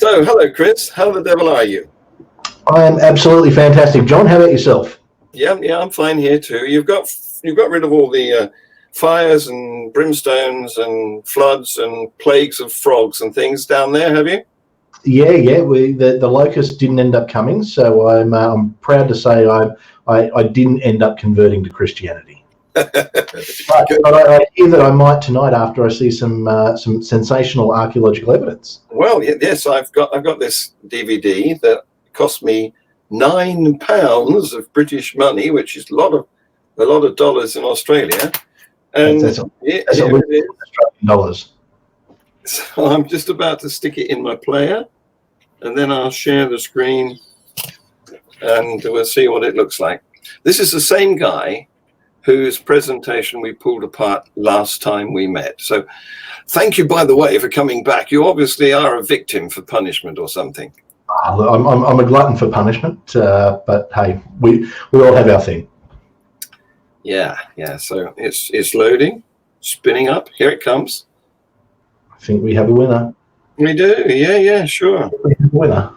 So, hello, Chris. How the devil are you? I am absolutely fantastic. John, how about yourself? Yeah, I'm fine here too. You've got rid of all the fires and brimstones and floods and plagues of frogs and things down there, have you? Yeah. The locust didn't end up coming, so I'm proud to say I didn't end up converting to Christianity. but I hear that I might tonight after I see some sensational archaeological evidence. Well, yes, I've got this DVD that cost me £9 of British money, which is a lot of dollars in Australia, and that's a lot of Australian dollars. So I'm just about to stick it in my player, and then I'll share the screen, and we'll see what it looks like. This is the same guy whose presentation we pulled apart last time we met. So thank you, by the way, for coming back. You obviously are a victim for punishment or something. I'm a glutton for punishment, but hey, we all have our thing. Yeah. So it's loading, spinning up. Here it comes. I think we have a winner. We do. Yeah, sure. We have a winner.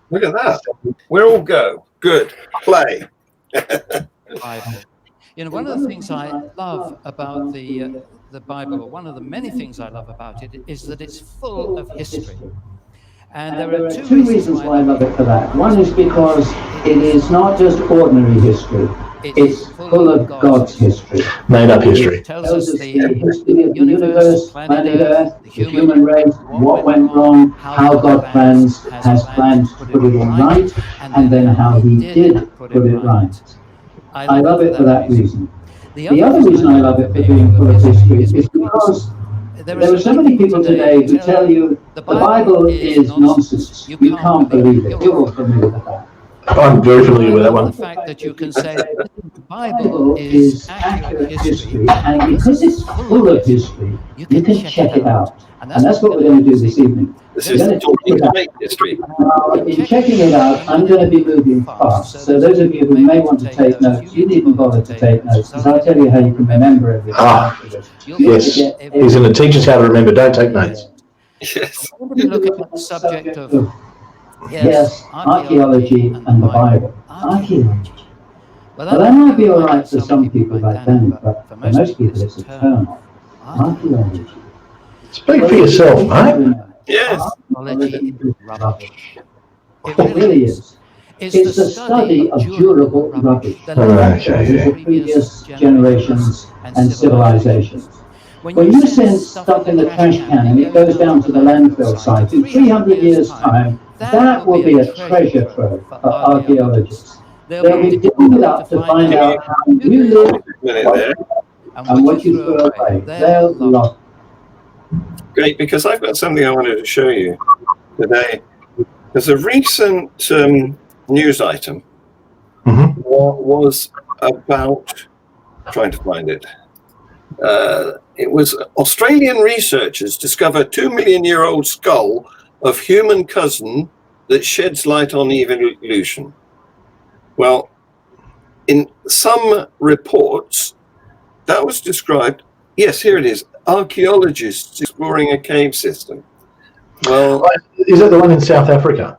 Look at that. We're all go. Good. Play. You know, one of the things I love about the Bible, or one of the many things I love about it, is that it's full of history. And there are two reasons why I love it for that. One is because it is not just ordinary history. It's full of God's history. Made up history. It tells us the history of the universe, planet Earth, the human race, what went wrong, how God has planned to put it all right, and then how he did put it right. I love it for that reason. The other reason I love it for being full of history is because there are so many people today who tell you the Bible is nonsense. You can't believe it. You're all familiar with that. I'm very familiar with that one. The fact that you can say the Bible is accurate history, and because it's full of history, you can check it out. And that's what we're going to do this evening. This is talking history. In checking it out, I'm going to be moving fast. So those of you who may want to take notes, you needn't bother to take notes, because I'll tell you how you can remember everything. Yes. He's going to teach us how to remember. Don't take notes. Yes. We're going to be looking at the subject of archaeology and the Bible. Archaeology. Well, that might be all right for some people back then, but for most people it's a turn off. Archaeology. Speak for yourself, mate. Yes. Archaeology is rubbish. It really is. It's the study of durable rubbish that of previous generations and civilizations. When you send stuff in the trash can and it goes down to the landfill site in 300 years' time, that will be a treasure trove for archaeologists. They'll be digging it up to find out how you live and what you threw away. They'll love it. Great, because I've got something I wanted to show you today. There's a recent news item was about, trying to find it. It was Australian researchers discover a 2-million-year-old skull of human cousin that sheds light on evolution. Well, in some reports, that was described. Yes, here it is. Archaeologists exploring a cave system. Well, is that the one in South Africa?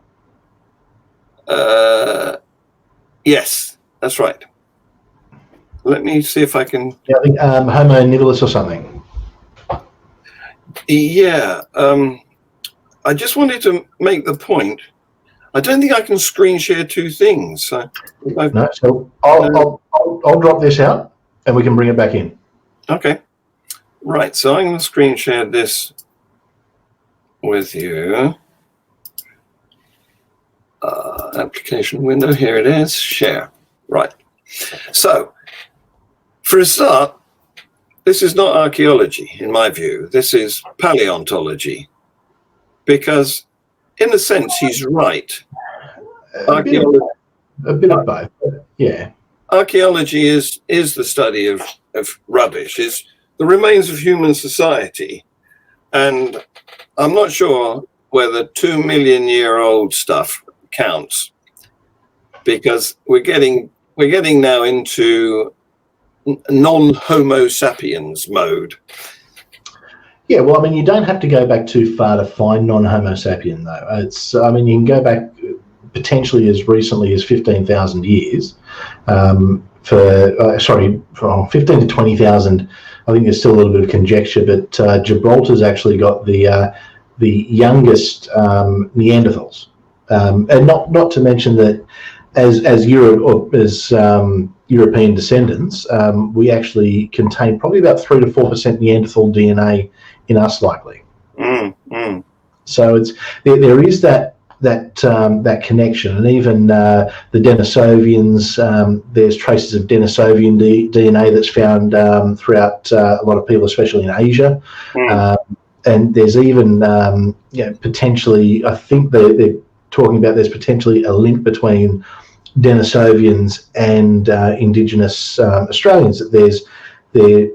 Yes, that's right. Let me see if I can. Yeah, I think Homo habilis or something. Yeah, I just wanted to make the point. I don't think I can screen share two things. So no, so I'll drop this out and we can bring it back in. Okay. Right, so I'm going to screen share this with you. Application window, here it is, share. Right. So, for a start, this is not archaeology, in my view. This is paleontology. Because, in a sense, he's right. A bit of both, yeah. Archaeology is the study of rubbish, is the remains of human society. And I'm not sure whether 2-million-year-old stuff counts, because we're getting now into non-Homo sapiens mode. Yeah, well, I mean, you don't have to go back too far to find non-Homo sapien, though. I mean, you can go back potentially as recently as 15,000 years. From 15 to 20,000. I think there's still a little bit of conjecture, but Gibraltar's actually got the youngest Neanderthals, and not to mention that as European descendants, we actually contain probably about 3 to 4% Neanderthal DNA in us, likely. So there is that connection, and even the Denisovians. There's traces of Denisovian DNA that's found throughout a lot of people, especially in Asia. And there's even potentially, I think they're talking about there's potentially a link between Denisovians and Indigenous Australians. That there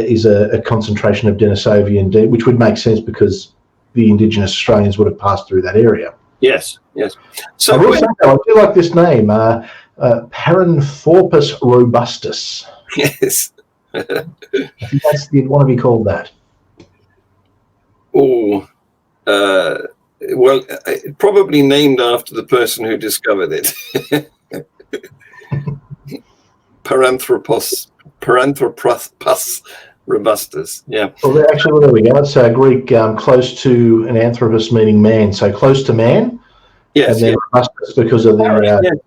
is a concentration of Denisovian DNA, which would make sense because the Indigenous Australians would have passed through that area. Yes. So I do like this name, Paranthropus robustus. Yes. I think you'd want to be called that. Oh, well, probably named after the person who discovered it. Paranthropus robustus. Yeah. Well, there we go. It's Greek, close to an anthropos, meaning man. So close to man. Yes. And then robustus because of the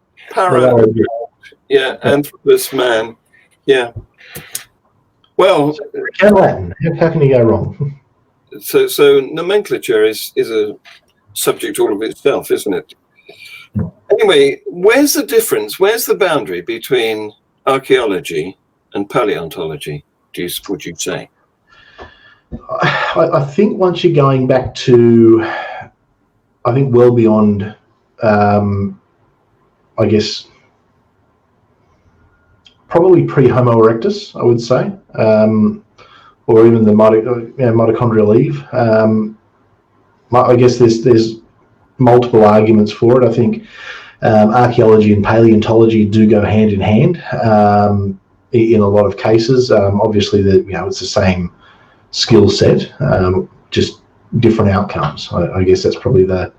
anthropos, man. Yeah. Well, Latin. How can you go wrong? So nomenclature is a subject all of itself, isn't it? Anyway, where's the difference? Where's the boundary between archaeology and paleontology, would you say? I think once you're going back to, I think well beyond, I guess, probably pre-Homo erectus, I would say. Or even the mitochondrial Eve. I guess there's multiple arguments for it. I think archaeology and paleontology do go hand in hand in a lot of cases. Obviously, it's the same skill set, just different outcomes. I guess that's probably the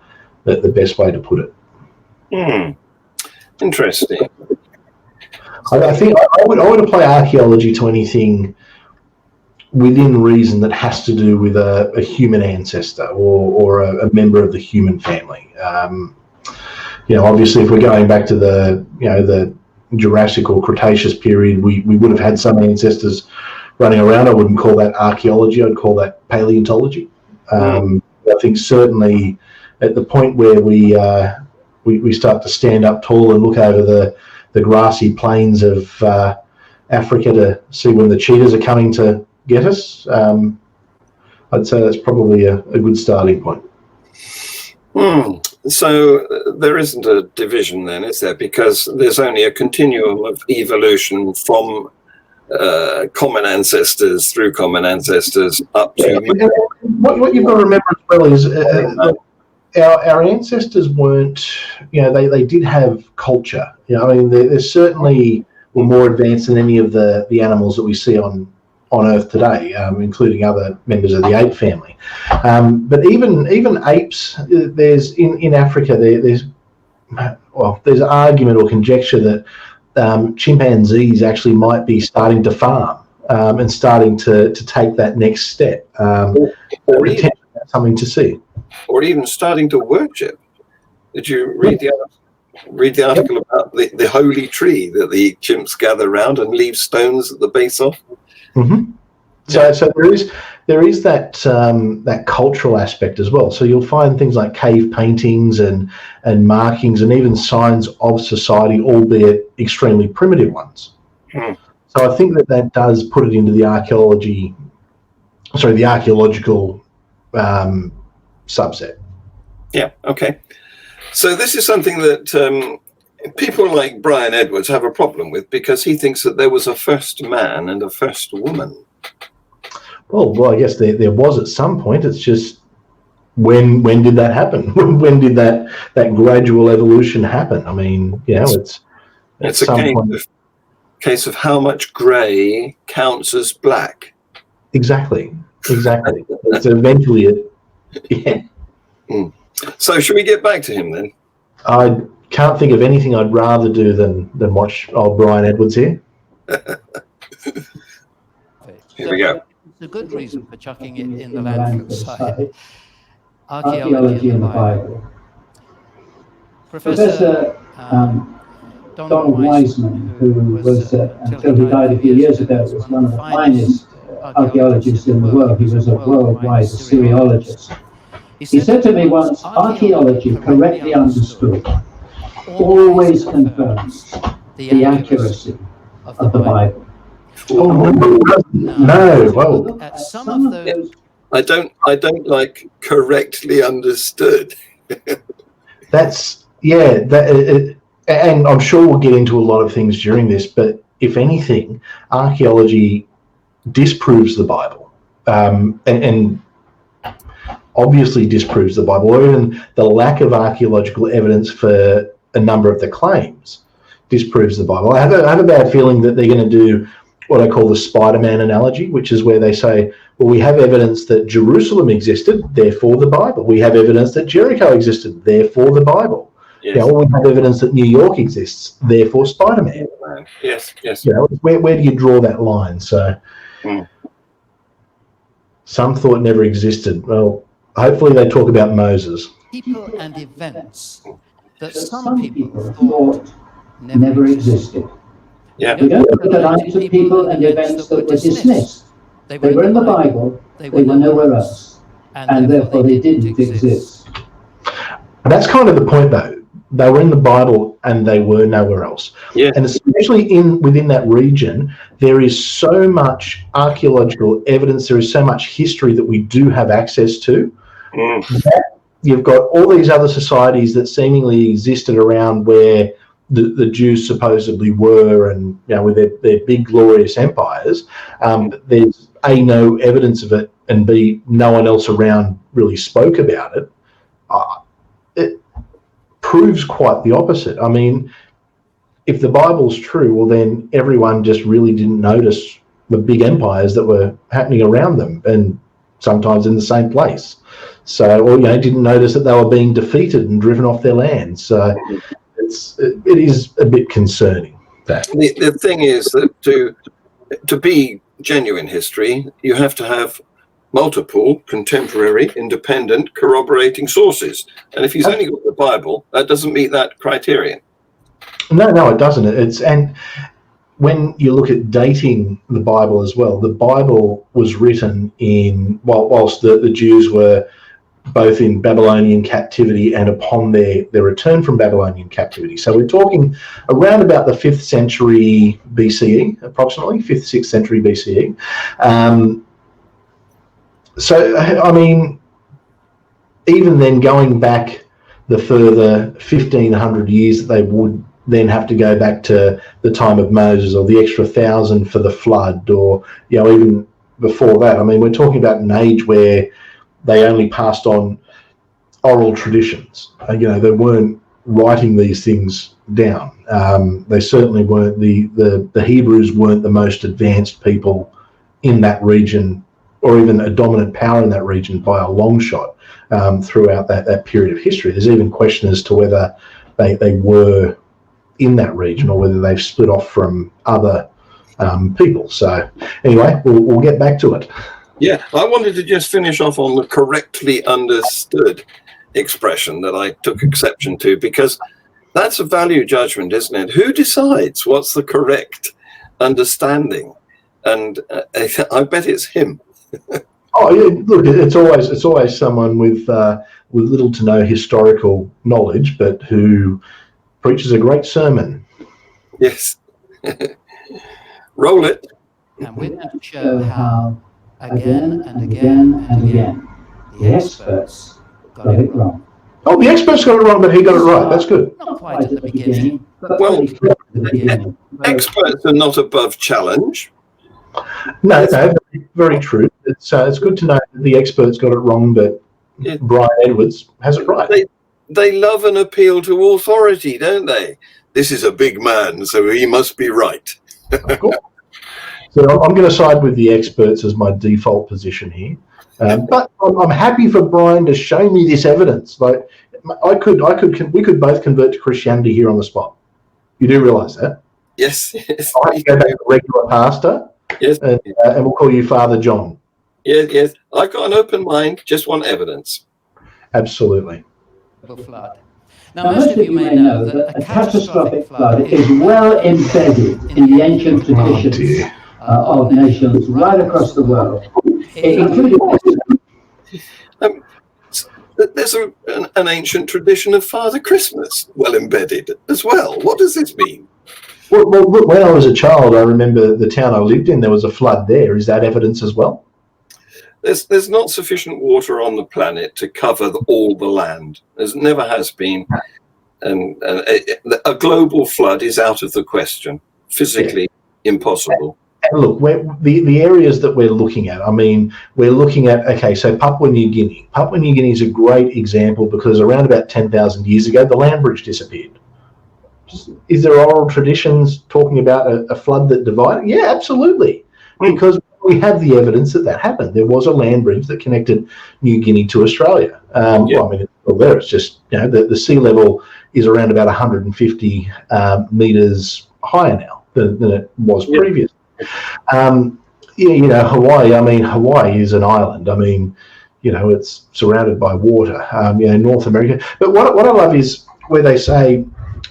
best way to put it. Interesting. I think I would apply archaeology to anything within reason that has to do with a human ancestor or a member of the human family. Obviously, if we're going back to the Jurassic or Cretaceous period, we would have had some ancestors running around. I wouldn't call that archaeology. I'd call that paleontology. I think certainly at the point where we start to stand up tall and look over the grassy plains of Africa to see when the cheetahs are coming to get us, I'd say that's probably a good starting point. So there isn't a division then, is there? Because there's only a continuum of evolution from common ancestors through common ancestors up to... What you've got to remember as well is our ancestors weren't, they did have culture. I mean, they certainly were more advanced than any of the animals that we see on Earth today, including other members of the ape family. But even apes, there's in Africa, there's argument or conjecture that chimpanzees actually might be starting to farm and starting to take that next step. Or even something to see. Or even starting to worship. Did you read the article about the holy tree that the chimps gather around and leave stones at the base of? Mm-hmm. So there is that cultural aspect as well. So you'll find things like cave paintings and markings and even signs of society, albeit extremely primitive ones. So I think that does put it into the archaeological subset. Yeah. Okay. So this is something that people like Brian Edwards have a problem with, because he thinks that there was a first man and a first woman. Well, I guess there was at some point. It's just when did that happen? When did that gradual evolution happen? I mean, it's a case of how much grey counts as black. Exactly. exactly. It's eventually it. Yeah. So should we get back to him then? I can't think of anything I'd rather do than watch old Brian Edwards here. Here we go. It's a good reason for chucking it in the landfill side. Archaeology in the Bible. Professor Donald Wiseman, who was, until he died a few years ago, was one of the finest archaeologists in the world. He was a worldwide Assyriologist. He said to me once, archaeology correctly understood always confirms the accuracy of the Bible. No, well, At some of those, I don't like correctly understood. that's, yeah, and I'm sure we'll get into a lot of things during this, but if anything, archaeology disproves the Bible, and obviously disproves the Bible, or even the lack of archaeological evidence for a number of the claims disproves the Bible. I have a bad feeling that they're going to do what I call the Spider-Man analogy, which is where they say, well, we have evidence that Jerusalem existed, therefore the Bible. We have evidence that Jericho existed, therefore the Bible. Yes. You know, we have evidence that New York exists, therefore Spider-Man. Yes. You know, where do you draw that line? So some thought never existed. Well, hopefully they talk about Moses. people and events that some people thought Never existed. Yeah. We don't look at lines of people and events that were dismissed. They were in the Bible, they were nowhere else, and therefore they didn't exist. That's kind of the point, though. They were in the Bible and they were nowhere else. Yeah. And especially within that region, there is so much archaeological evidence, there is so much history that we do have access to. That you've got all these other societies that seemingly existed around where the Jews supposedly were, and you know, with their big glorious empires. There's A, no evidence of it, and B, no one else around really spoke about it. It proves quite the opposite. I mean, if the Bible's true, well then everyone just really didn't notice the big empires that were happening around them, and sometimes in the same place. So, or you know, didn't notice that they were being defeated and driven off their land. So it is a bit concerning. That the thing is that to be genuine history, you have to have multiple contemporary, independent, corroborating sources. And if he's only got the Bible, that doesn't meet that criterion. No, it doesn't. And when you look at dating the Bible as well, the Bible was written whilst the Jews were both in Babylonian captivity and upon their return from Babylonian captivity. So we're talking around about the 5th century BCE, approximately, 5th, 6th century BCE. So, I mean, even then going back the further 1,500 years that they would then have to go back to the time of Moses, or the extra 1,000 for the flood, or, you know, even before that. I mean, we're talking about an age where they only passed on oral traditions. You know, they weren't writing these things down. They certainly weren't, the Hebrews weren't the most advanced people in that region, or even a dominant power in that region by a long shot throughout that period of history. There's even question as to whether they were in that region or whether they've split off from other people. So anyway, we'll get back to it. Yeah, I wanted to just finish off on the correctly understood expression that I took exception to, because that's a value judgment, isn't it? Who decides what's the correct understanding? And I bet it's him. Oh, yeah, look, it's always someone with little to no historical knowledge, but who preaches a great sermon. Yes. Roll it. And we're going to show how again and again and again the experts got it wrong. Oh, the experts got it wrong, but he got it right. That's good. Not quite at the beginning, but Well, very close to the beginning. experts are not above challenge. No, very true. It's good to know that the experts got it wrong, but Yeah. Brian Edwards has it right. They love an appeal to authority, don't they? This is a big man, so he must be right. Of course. So I'm going to side with the experts as my default position here. But I'm happy for Brian to show me this evidence. Like, we could both convert to Christianity here on the spot. You do realise that? Yes. I have to go back to regular pastor. Yes. And we'll call you Father John. Yes. I've got an open mind. Just want evidence. Absolutely. Flood. Now, most of you may know that a catastrophic flood is well embedded in the ancient traditions of nations right across the world, including. There's an ancient tradition of Father Christmas well embedded as well. What does this mean? Well, when I was a child, I remember the town I lived in, there was a flood there. Is that evidence as well? There's not sufficient water on the planet to cover all the land. There never has been. And a global flood is out of the question. Physically impossible. And look, the areas that we're looking at, I mean, we're looking at, okay, so Papua New Guinea. Papua New Guinea is a great example because around about 10,000 years ago, the land bridge disappeared. Is there oral traditions talking about a flood that divided? Yeah, absolutely. Because we have the evidence that happened. There was a land bridge that connected New Guinea to Australia. Well, I mean, it's still there. It's just, the sea level is around about 150 metres higher now than it was previously. Hawaii, I mean, Hawaii is an island. I mean, it's surrounded by water, North America. But what I love is where they say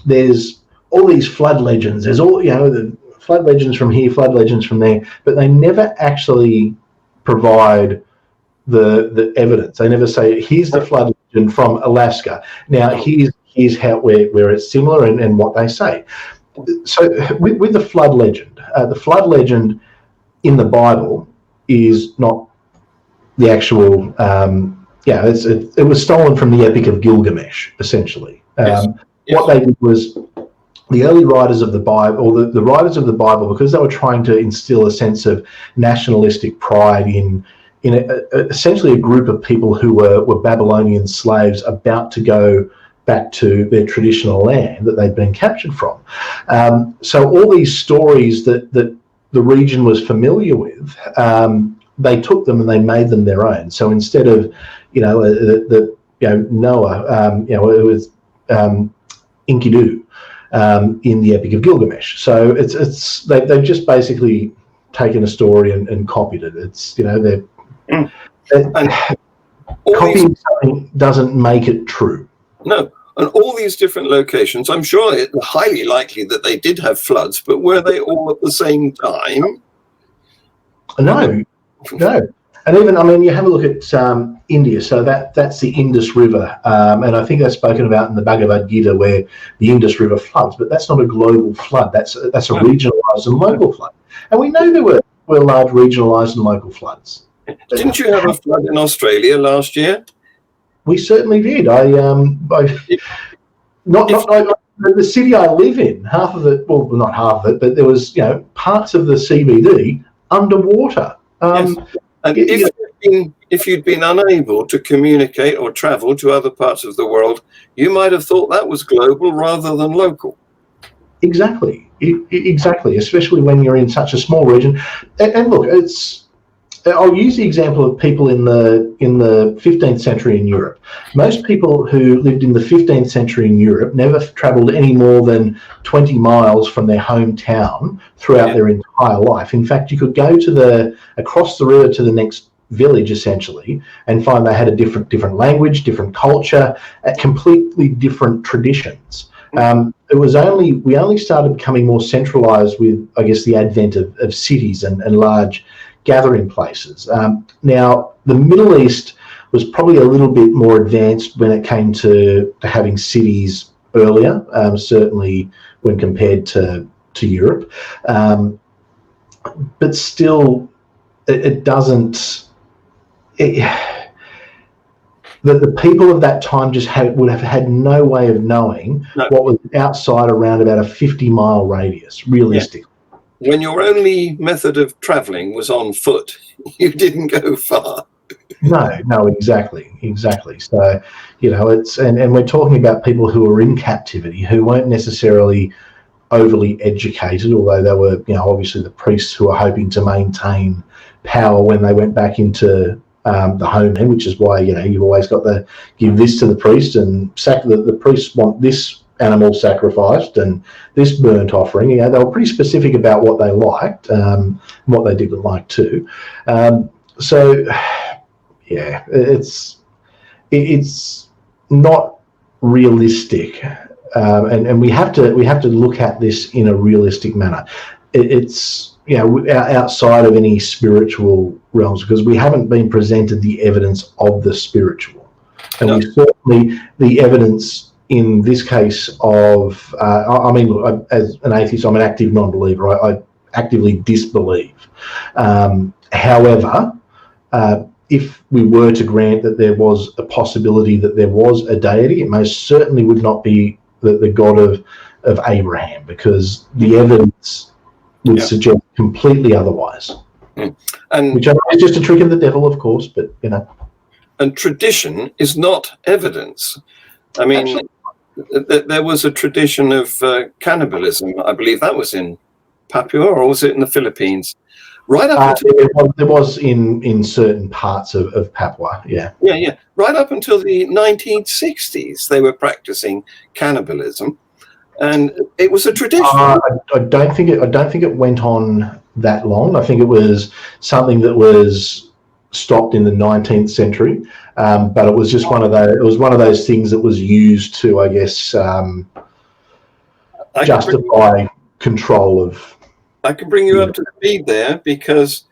there's all these flood legends. There's all, the flood legends from here, flood legends from there, but they never actually provide the evidence. They never say, here's the flood legend from Alaska. Now, here's how where it's similar and what they say. So with the flood legend in the Bible is not the actual, it was stolen from the Epic of Gilgamesh, essentially. What they did was the early writers of the Bible, or the writers of the Bible, because they were trying to instill a sense of nationalistic pride in essentially a group of people who were Babylonian slaves about to go back to their traditional land that they'd been captured from. So all these stories that the region was familiar with, they took them and they made them their own. So instead of, Noah, it was Enkidu in the Epic of Gilgamesh. So they've just basically taken a story and copied it. It's, copying something doesn't make it true. No, and all these different locations, I'm sure it's highly likely that they did have floods, but were they all at the same time? No. And even, I mean, you have a look at India, so that's the Indus River, and I think that's spoken about in the Bhagavad Gita where the Indus River floods, but that's not a global flood, that's a regionalised and local flood. And we know there were large regionalised and local floods. Didn't you have a flood in Australia last year? We certainly did. The city I live in, half of it, well, not half of it, but there was, parts of the CBD underwater. Yes. And if you'd been unable to communicate or travel to other parts of the world, you might have thought that was global rather than local. Exactly, especially when you're in such a small region. And look, I'll use the example of people in the 15th century in Europe. Most people who lived in the 15th century in Europe never travelled any more than 20 miles from their hometown throughout their entire life. In fact, you could go across the river to the next village essentially and find they had a different language, different culture, completely different traditions. We only started becoming more centralised with, I guess, the advent of cities and large gathering places. Now, the Middle East was probably a little bit more advanced when it came to having cities earlier, certainly when compared to Europe. But still, it doesn't... The people of that time just would have had no way of knowing what was outside around about a 50-mile radius, realistically. Yeah. When your only method of travelling was on foot, you didn't go far. No, exactly. So, it's and we're talking about people who are in captivity who weren't necessarily overly educated, although they were, obviously the priests who were hoping to maintain power when they went back into the homeland, which is why, you've always got to give this to the priest, and the priests want this animal sacrificed and this burnt offering. They were pretty specific about what they liked, and what they didn't like too. It's not realistic, and we have to look at this in a realistic manner. It's outside of any spiritual realms, because we haven't been presented the evidence of the spiritual, and we certainly, the evidence in this case of as an atheist, I'm an active non-believer. I actively disbelieve. However, if we were to grant that there was a possibility that there was a deity, it most certainly would not be the God of Abraham, because the evidence would suggest completely otherwise. And which is just a trick of the devil, of course, but And tradition is not evidence. I mean, there was a tradition of cannibalism. I believe that was in Papua, or was it in the Philippines? Right up until there was in certain parts of Papua, yeah. Right up until the 1960s, they were practicing cannibalism, and it was a tradition. I don't think it went on that long. I think it was something that was stopped in the 19th century, but it was just one of those things that was used to, I guess, justify control of. I can bring you up to speed there, because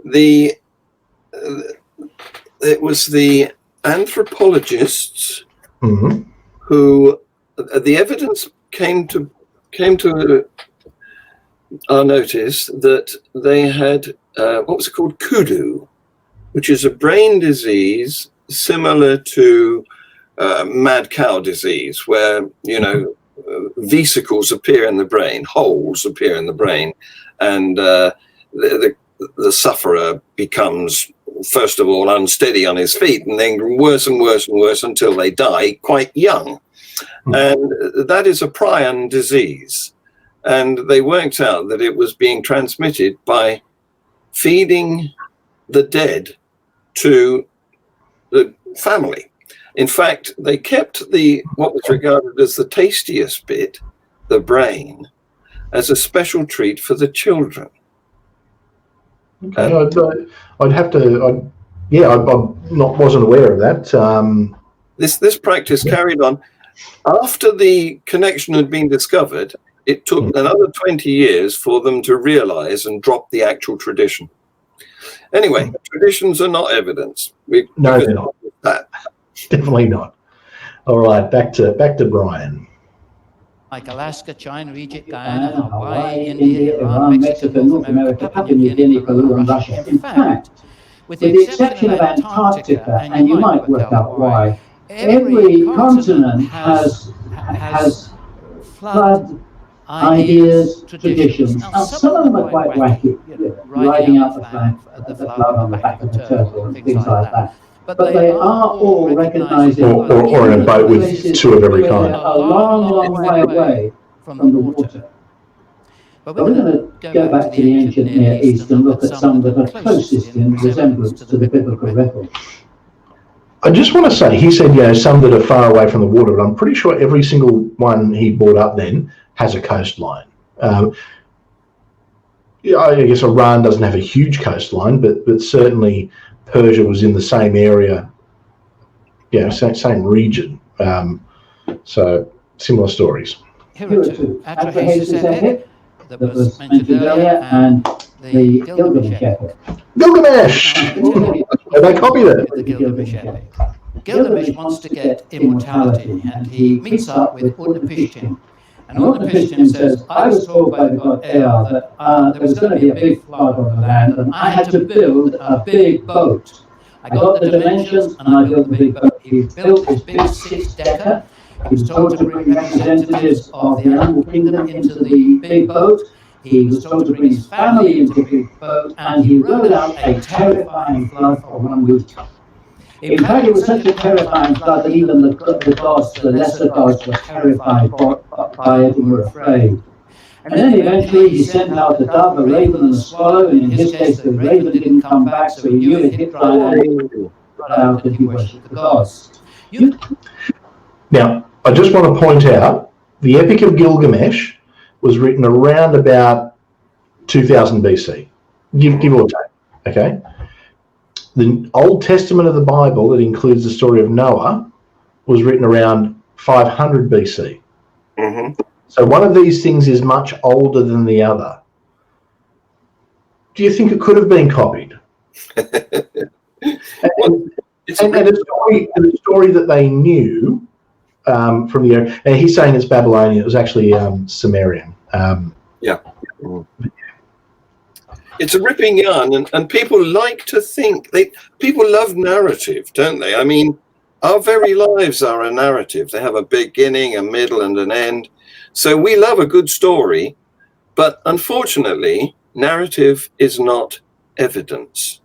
it was the anthropologists who the evidence came to our notice that they had what was it called, kudu, which is a brain disease similar to mad cow disease, where vesicles appear in the brain, holes appear in the brain, and the sufferer becomes, first of all, unsteady on his feet, and then worse and worse and worse until they die quite young. And that is a prion disease. And they worked out that it was being transmitted by feeding the dead to the family. In fact, they kept what was regarded as the tastiest bit, the brain, as a special treat for the children. Okay, I wasn't aware of that. This practice carried on after the connection had been discovered. It took another 20 years for them to realize and drop the actual tradition. Anyway, traditions are not evidence. No, they're not. That. Definitely not. All right, back to Brian. Like Alaska, China, Egypt, Guyana, Hawaii, India, Iran, Mexico, North America, Papua New Guinea, Peru, and Russia. In fact, with the exception of Antarctica, and you might work out why, every continent has flood ideas, traditions. Now, some of them are quite wacky, riding out the flood on the back of a turtle and things like that. But they are all recognizing, or in a boat with two of every kind, a long, long way away from the water. But we're going to go back to the ancient Near East and look at some that are closest in resemblance to the biblical record. I just want to say, he said, some that are far away from the water, but I'm pretty sure every single one he brought up then has a coastline. I guess Iran doesn't have a huge coastline, but certainly Persia was in the same area, same region. So similar stories. Here are two. Atheist, that was mentioned earlier, and the Gilgamesh epic. Gilgamesh! They copied it. The Gilgamesh epic. Gilgamesh wants to get immortality, and he meets up with Utnapishtim. And Utnapishtim says, I was told by the god Ea that there was going to be a big flood on the land, and I had to build a big boat. I got the dimensions, and I built the big boat. He built his big six-decker. He was told to bring representatives of the animal kingdom into the big boat. He was told to bring his family into the big boat, and he rode out a terrifying flood for 1 week. In fact, it was such a terrifying flood that even the gods, the lesser gods, were terrified by it and were afraid. And then eventually he sent out a dove, a raven, and a swallow, and in his case the raven didn't come back, so he knew it hit dry land, got out, and he worshipped the gods. Now, I just want to point out, the Epic of Gilgamesh was written around about 2000 BC, give or take, okay? The Old Testament of the Bible, that includes the story of Noah, was written around 500 BC. Mm-hmm. So one of these things is much older than the other. Do you think it could have been copied? It's and a story that they knew from the area. And he's saying it's Babylonian. It was actually Sumerian. Yeah. It's a ripping yarn, and people like to think, people love narrative, don't they? I mean, our very lives are a narrative. They have a beginning, a middle, and an end. So we love a good story, but unfortunately, narrative is not evidence.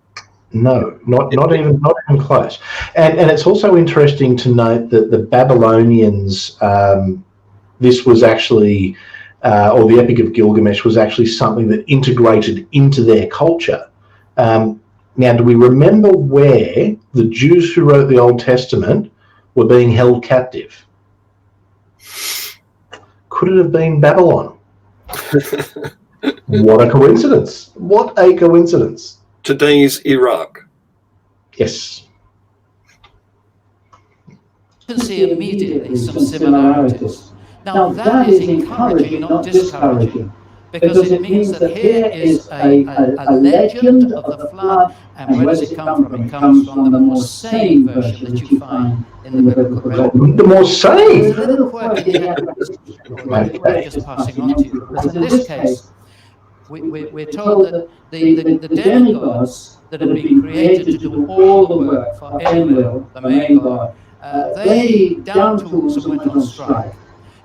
No, not even close. And it's also interesting to note that the Babylonians, this was actually, or the Epic of Gilgamesh was actually something that integrated into their culture. Now, do we remember where the Jews who wrote the Old Testament were being held captive? Could it have been Babylon? What a coincidence. What a coincidence. Today's Iraq. Yes. You can see immediately some similarities. Now that is encouraging, not discouraging, because it means that here is a legend of the flood, and where does it come from? It comes from the more sane version that you find in the biblical record. The more sane? It's a little quirky, we're just passing on to you, because in this case, we're told that the demigods that had been created to do all the work for Enlil, the main god, they down tools and went on strike.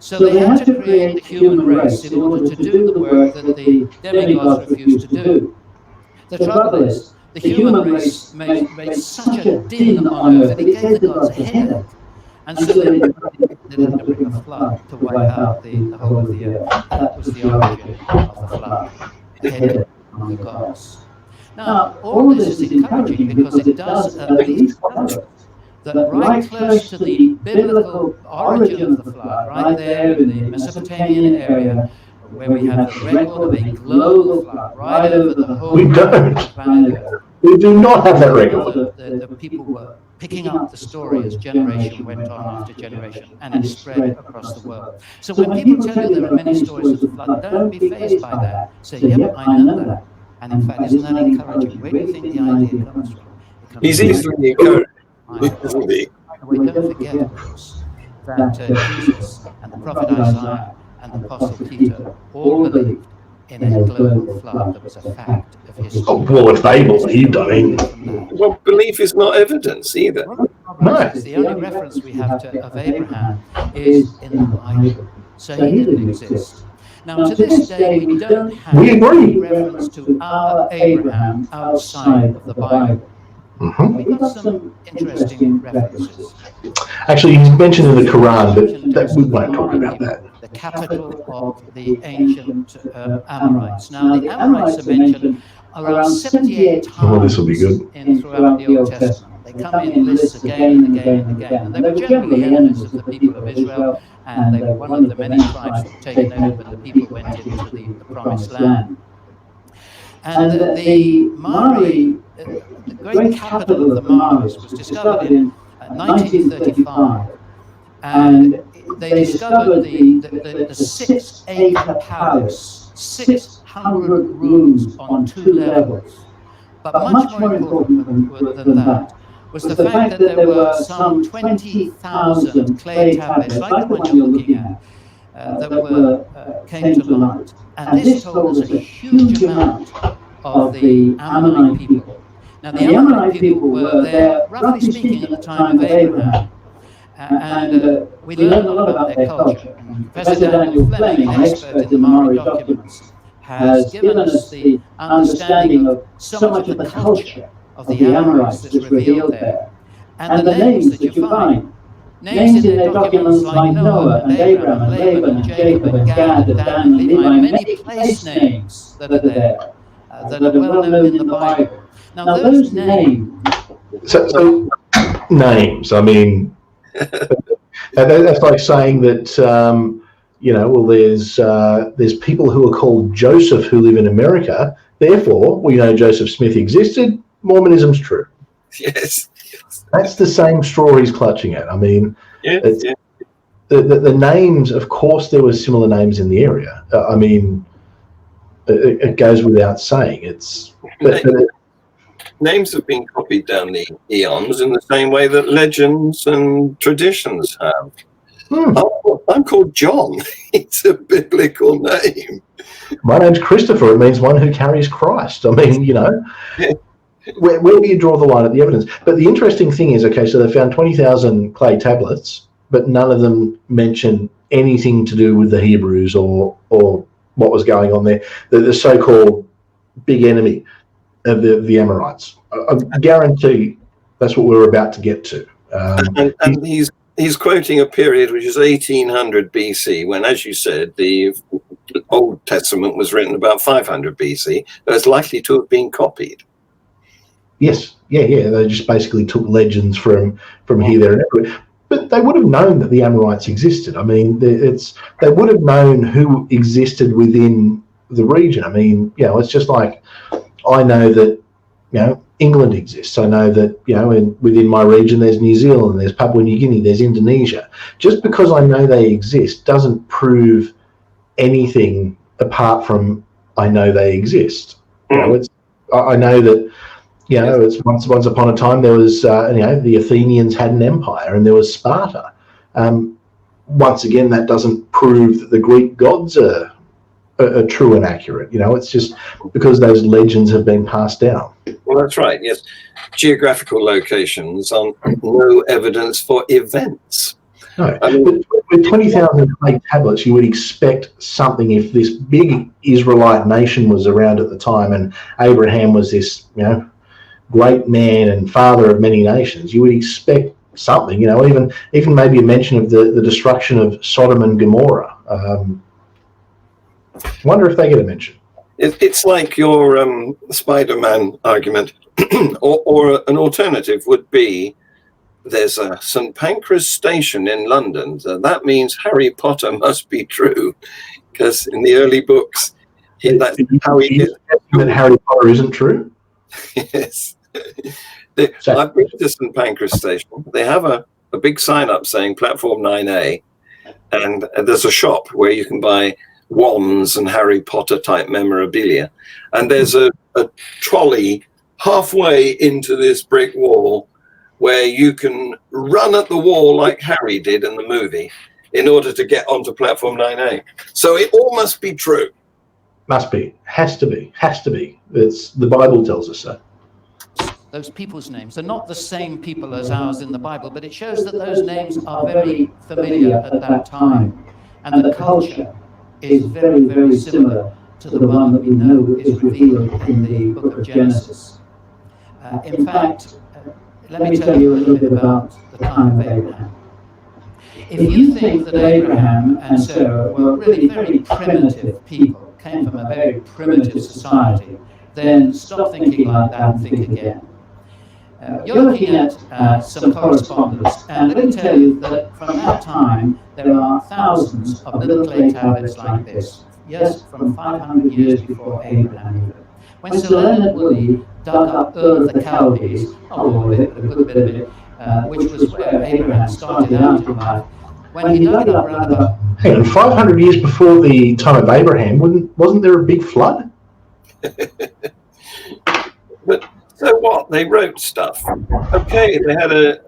So they had to create the human race in order to do the work that the demigods refused to do. The trouble is, the human race made such a din on earth that it gave the gods a headache. And so they had to bring a flood to wipe out the whole of the earth. That was the origin of the flood, a headache on the gods. Now, all this is encouraging because it does at least cover that right close to the biblical origin of the flood, right there in the Mesopotamian area, where we have the record of a global flood right over the whole planet Earth. We do not have that record. The people were picking up the story as generation went on after generation, and it spread across the world. So when people tell you there are many stories of the flood, don't be fazed by that. Say, yep, I know that. And in fact, isn't that encouraging? Where do you think the idea comes from? He's easily encouraged. We don't forget, of course, that Jesus and the prophet Isaiah and the apostle Peter all believed in a global flood that was a fact of history. Oh, well, if they believed, I mean... Well, belief is not evidence either. No. The only reference we have of Abraham is in the Bible. So he didn't exist. Now, to this day, we don't have any reference to our Abraham outside of the Bible. Mm-hmm. We've got some interesting references. Actually, he's mentioned in the Quran, but we won't talk about that. The capital of the ancient Amorites. Now, the Amorites are mentioned around 78 times this will be good. throughout the Old Testament. They come in lists again and again and again. And they were generally enemies of the people of Israel, and they were one of the many tribes that were taken over when the people went into the Promised Land. And the Maori, the great capital of the Maoris, was discovered in 1935, and they discovered the 6-acre palace, 600 rooms on 2 levels. But much more important than that was the fact that there were some 20,000 clay tablets, like the one you're looking at, that came to light. And this told us a huge amount of the Ammonite people. Now, the Ammonite people were there, roughly speaking, at the time of Abraham. And we learned a lot about their culture. And Professor Daniel Fleming, an expert in the Maori documents, has given us the understanding of so much of the culture of the Amorites that's revealed there. and the names that you find. Names in their documents like Noah and Abraham and Laban and Jacob and Gad and Dan and Levi, many place names that are there, that are well known in the Bible. Now those names... So names, I mean, that's like saying that, well, there's people who are called Joseph who live in America, therefore we know Joseph Smith existed, Mormonism's true. Yes. That's the same straw he's clutching at. I mean, the names, of course, there were similar names in the area. I mean, it goes without saying. Names have been copied down the eons in the same way that legends and traditions have. I'm called John. It's a biblical name. My name's Christopher. It means one who carries Christ. I mean, Where do you draw the line at the evidence? But the interesting thing is, okay, so they found 20,000 clay tablets, but none of them mention anything to do with the Hebrews or what was going on there. The so-called big enemy of the Amorites. I guarantee that's what we're about to get to. And he's quoting a period which is 1800 BC, when, as you said, the Old Testament was written about 500 BC. So it's likely to have been copied. Yes, yeah. They just basically took legends from here, there, and everywhere. But they would have known that the Amorites existed. I mean, they would have known who existed within the region. I mean, it's just like I know that England exists. I know that within my region there's New Zealand, there's Papua New Guinea, there's Indonesia. Just because I know they exist doesn't prove anything apart from I know they exist. I know that. It's once upon a time there was, the Athenians had an empire and there was Sparta. Once again, that doesn't prove that the Greek gods are true and accurate. It's just because those legends have been passed down. Well, that's right, yes. Geographical locations are no evidence for events. No, with 20,000 clay tablets, you would expect something if this big Israelite nation was around at the time and Abraham was this, great man and father of many nations. You would expect something, even maybe a mention of the destruction of Sodom and Gomorrah. Wonder if they get a mention. It's like your Spider-Man argument, or an alternative would be there's a St. Pancras station in London. So that means Harry Potter must be true, because in the early books, that's how he did. That Harry Potter isn't true? Yes. I've been to St. Pancras station. They have a big sign up saying platform 9A, and there's a shop where you can buy wands and Harry Potter type memorabilia. And there's a trolley halfway into this brick wall where you can run at the wall like Harry did in the movie in order to get onto platform 9A. So it all must be true. Must be. Has to be. It's the Bible tells us so. Those people's names are not the same people as ours in the Bible, but it shows that those names are very familiar at that time. And the culture is very, very similar to the one that we know is revealed in the book of Genesis. In fact, let me tell you a little bit about the time of Abraham. If you think that Abraham and Sarah were really very primitive people, came from a very primitive society, then stop thinking like that and think again. You're looking at some correspondence, and let me tell you that from that time there are thousands of little clay tablets like this. Yes, from 500 years before Abraham even. When Sir Leonard Wooley dug up Ur of the Chaldees, not all of it, but a good bit of it, which was where Abraham started out in life, when he dug it up around about... Hang on, 500 years before the time of Abraham, wasn't there a big flood? But so what? They wrote stuff. Okay, they had a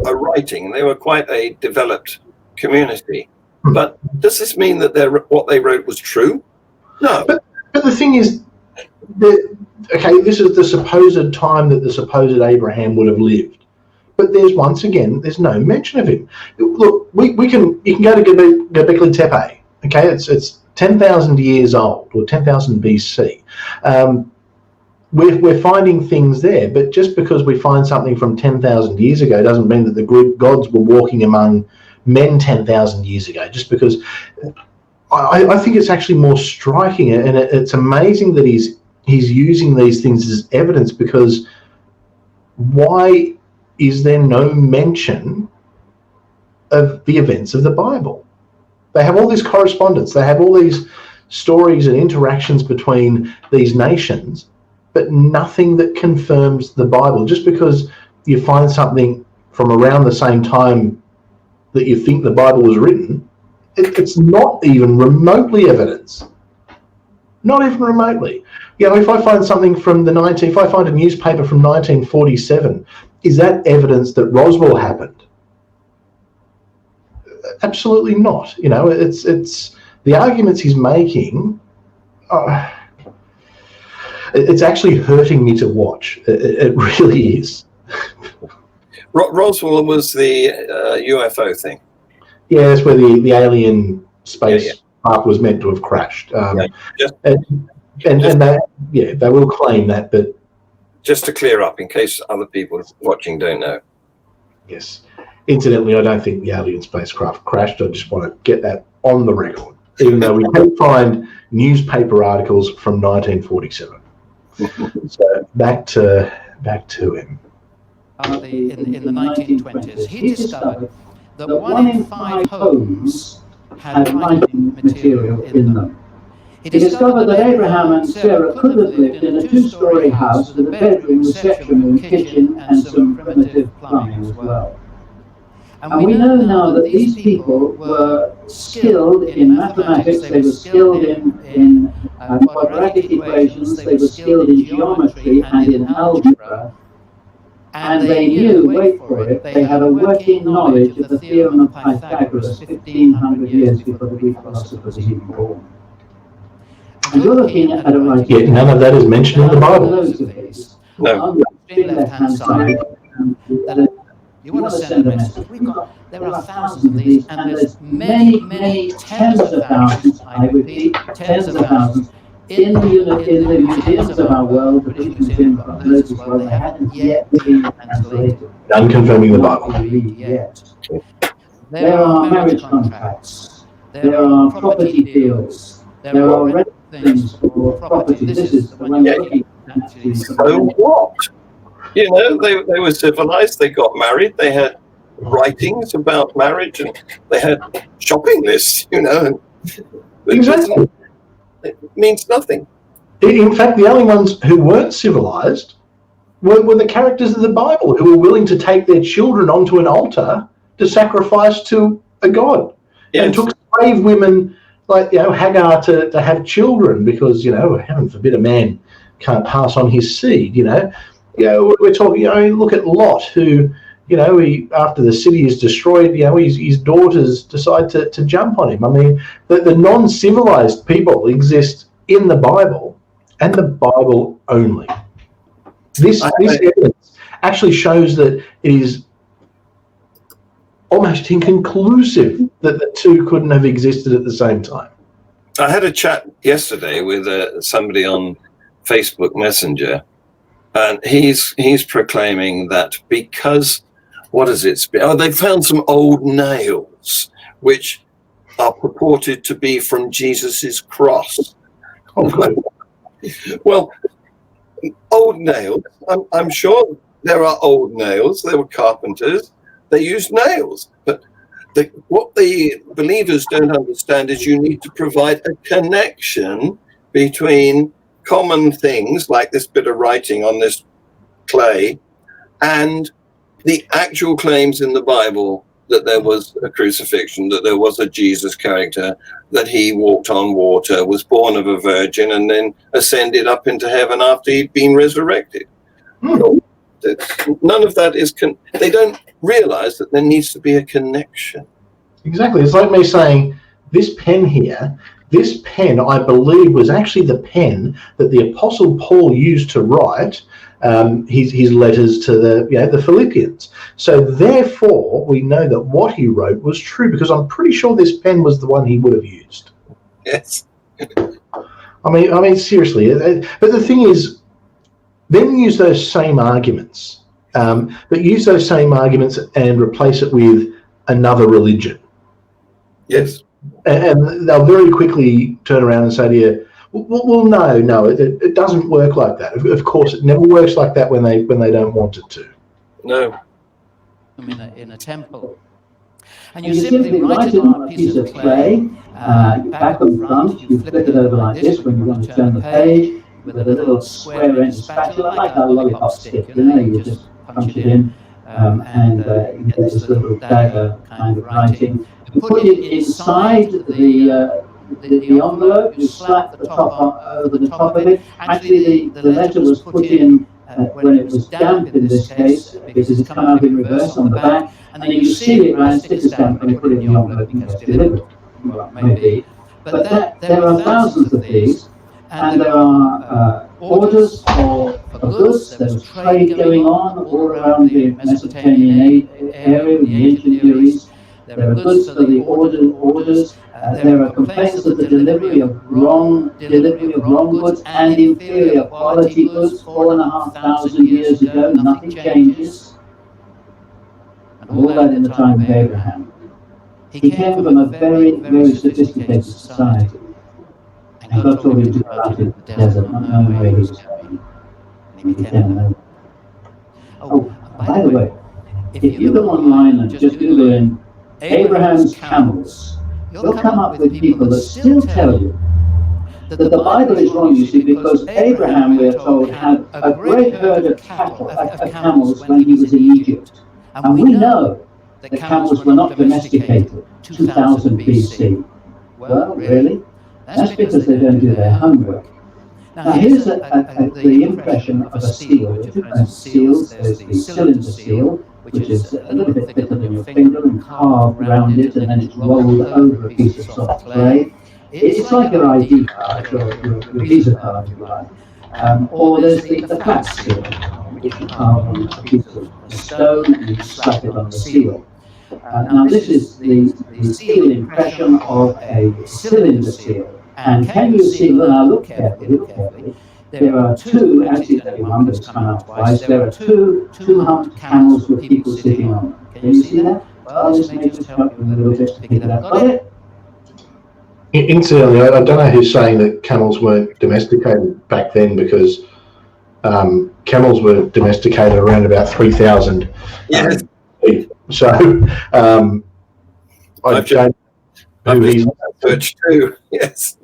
writing. They were quite a developed community. But does this mean that what they wrote was true? No. But the thing is, this is the supposed time that the supposed Abraham would have lived. But once again, there's no mention of him. Look, you can go to Göbekli Tepe. Okay, it's 10,000 years old, or 10,000 BC. we're finding things there, but just because we find something from 10,000 years ago doesn't mean that the Greek gods were walking among men 10,000 years ago. Just because I think it's actually more striking, and it's amazing that he's using these things as evidence, because why is there no mention of the events of the Bible? They have all this correspondence, they have all these stories and interactions between these nations, but nothing that confirms the Bible. Just because you find something from around the same time that you think the Bible was written, it's not even remotely evidence. Not even remotely. You know, if I find something from if I find a newspaper from 1947, is that evidence that Roswell happened? Absolutely not. You know, it's the arguments he's making. It's actually hurting me to watch. It really is. Roswell was the UFO thing. Yeah, that's where the alien space craft was meant to have crashed. And they will claim that, but just to clear up, in case other people watching don't know. Yes. Incidentally, I don't think the alien spacecraft crashed. I just want to get that on the record, even though we can find newspaper articles from 1947. So back to him. In the 1920s, he discovered that 1 in 5 homes had writing material in them. He discovered that Abraham and Sarah could have lived in a 2-story house with a bedroom, reception room, kitchen, and some primitive plumbing as well. And we know now that these people were skilled in mathematics, they were skilled in quadratic equations, they were skilled in geometry and in algebra, and they knew, wait for it, they had a working knowledge of the theorem of Pythagoras 1,500 years before the Greek philosophers were even born. And you're looking at a writing. Yet none of that is mentioned in the Bible. Loads of these. No. On the extreme left-hand side, you want to send a message. There are thousands of these, and there's many, many tens of thousands, I repeat, tens of thousands, in the museums of our world. The British Museum got loads as well. They haven't yet been translated. None confirming the Bible. Yet. There are marriage contracts. There are property deals. There are rental things for property. This is the one you're looking at, actually. So what? You know, they were civilized, they got married, they had writings about marriage, and they had shopping lists, you know. Exactly. It means nothing. In fact, the only ones who weren't civilized were the characters of the Bible, who were willing to take their children onto an altar to sacrifice to a god. Yes. And took slave women like, you know, Hagar to have children because, you know, heaven forbid a man can't pass on his seed, you know. You know, we're talking, you know, look at Lot, who, you know, after the city is destroyed, you know, his daughters decide to jump on him. I mean, the non-civilized people exist in the Bible, and the Bible only. This evidence actually shows that it is almost inconclusive that the two couldn't have existed at the same time. I had a chat yesterday with somebody on Facebook Messenger, and he's proclaiming that because, what is it? Oh, they found some old nails, which are purported to be from Jesus's cross. Well, old nails. I'm sure there are old nails. They were carpenters. They used nails. But what the believers don't understand is you need to provide a connection between common things like this bit of writing on this clay and the actual claims in the Bible that there was a crucifixion, that there was a Jesus character, that he walked on water, was born of a virgin, and then ascended up into heaven after he'd been resurrected. None of that is, they don't realize that there needs to be a connection. Exactly. It's like me saying, this pen here, this pen, I believe, was actually the pen that the Apostle Paul used to write his letters to the Philippians. So therefore, we know that what he wrote was true, because I'm pretty sure this pen was the one he would have used. Yes. I mean, seriously. But the thing is, then use those same arguments, but use those same arguments and replace it with another religion. Yes. And they'll very quickly turn around and say to you, well, no, it doesn't work like that. Of course, it never works like that when they don't want it to. No. In a temple. And you simply write it on a piece of clay, back and front, you flip it over like this when you want to turn the page, with a little square-end spatula, like a lollipop stick, you just punch it in, and you get this little dagger kind of writing. You put it inside the envelope, you slap the top over the top of it. Actually, the letter was put in when it was damp in this case, because it's come out in reverse on the back, and then you seal it round, stick a stamp, and you put it in the envelope and gets delivered. Well, maybe. But there are thousands of these, and there are orders for goods. There's trade going on all around the Mesopotamian area, the ancient Near East. There are goods for the orders. There are complaints of the delivery of wrong goods and inferior quality goods 4,500 years ago. Nothing changes. And all that in the time of Abraham. He came from a very, very sophisticated society. And God told him to go out into the desert, not knowing where he was going. And he became known. Oh, by the way, if you go online and just Google in Abraham's camels, you'll come up with people that still tell you that the Bible is wrong, you see, because Abraham, we are told, had a great herd of cattle, of camels, when he was in Egypt. And we know that camels were not domesticated 2000 BC. Well, really? That's because they don't do their homework. Now, here's the impression of a seal. There are different seals. There's the cylinder seal, which is a little bit thicker than your finger and carved around it, and then it's rolled over a piece of soft clay. It's like your ID card, your Visa card, if you like. Or there's the flat seal, which you carve on a piece of stone and you slap it on the seal. Now, this is the seal impression of a cylinder seal. And can you see, now look carefully, there are two, actually the numbers come out twice, there are two humped camels with people sitting on them. Can you see that? Well, this may just help you a little bit to pick it up. Got it? Incidentally, I don't know who's saying that camels weren't domesticated back then, because camels were domesticated around about 3,000. Yes. So I've just researched too. Yes.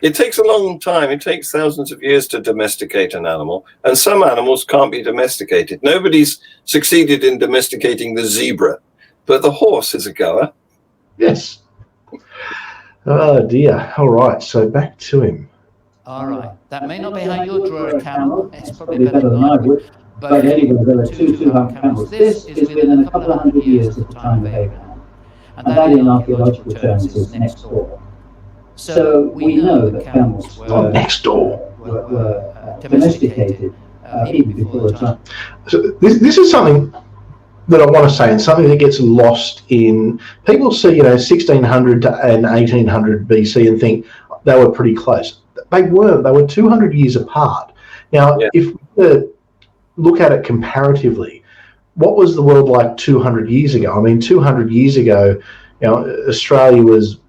It takes a long time. It takes thousands of years to domesticate an animal, and some animals can't be domesticated. Nobody's succeeded in domesticating the zebra, but the horse is a goer. Yes. Oh dear. All right. So back to him. All right. That may not be how you'll draw a camel. It's probably better than I would. But anyway, there are two humped camels. This is within a couple of hundred years of the time of Abraham. And that in archaeological terms is next door. So we know that camels were next door, were domesticated even before the time. So this is something that I want to say, and something that gets lost in people see, 1600 and 1800 BC and think they were pretty close. They weren't. They were 200 years apart. Now, if we look at it comparatively, what was the world like 200 years ago? I mean, 200 years ago, Australia was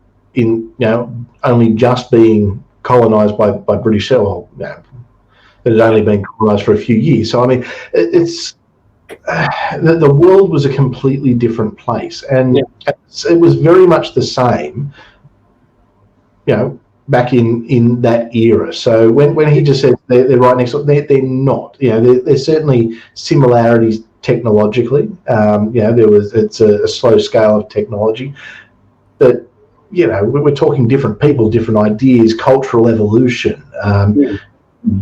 only just being colonised by British settlers. It had only been colonised for a few years. So I mean, it's the world was a completely different place, and it was very much the same, back in that era. So when he just said they're right next door, they're not. There's certainly similarities technologically. It's a slow scale of technology, but we're talking different people, different ideas, cultural evolution,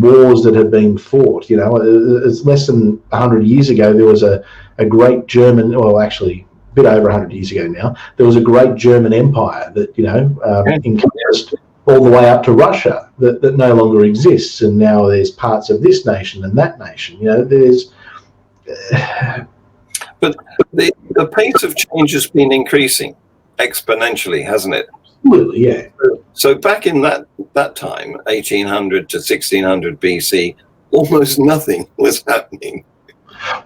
wars that have been fought. It's less than 100 years ago, there was a great German, well, actually a bit over 100 years ago now, there was a great German empire that, encompassed all the way up to Russia that no longer exists. And now there's parts of this nation and that nation, there's... But the pace of change has been increasing exponentially, hasn't it? Absolutely, yeah. So back in that time, 1800 to 1600 BC, almost nothing was happening.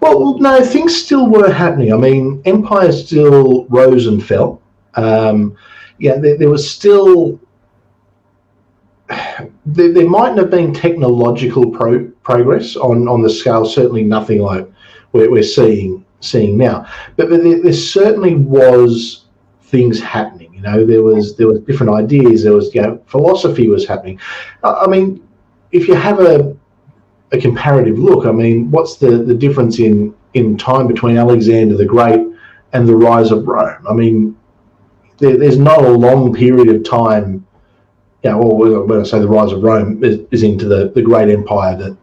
Well, no, things still were happening. I mean, empires still rose and fell. There was still... There mightn't have been technological progress on the scale, certainly nothing like we're seeing now. But there certainly was things happening. You know, there was different ideas. There was, philosophy was happening. I mean, if you have a comparative look, I mean, what's the difference in time between Alexander the Great and the rise of Rome? I mean, there's not a long period of time. When I say the rise of Rome is into the great empire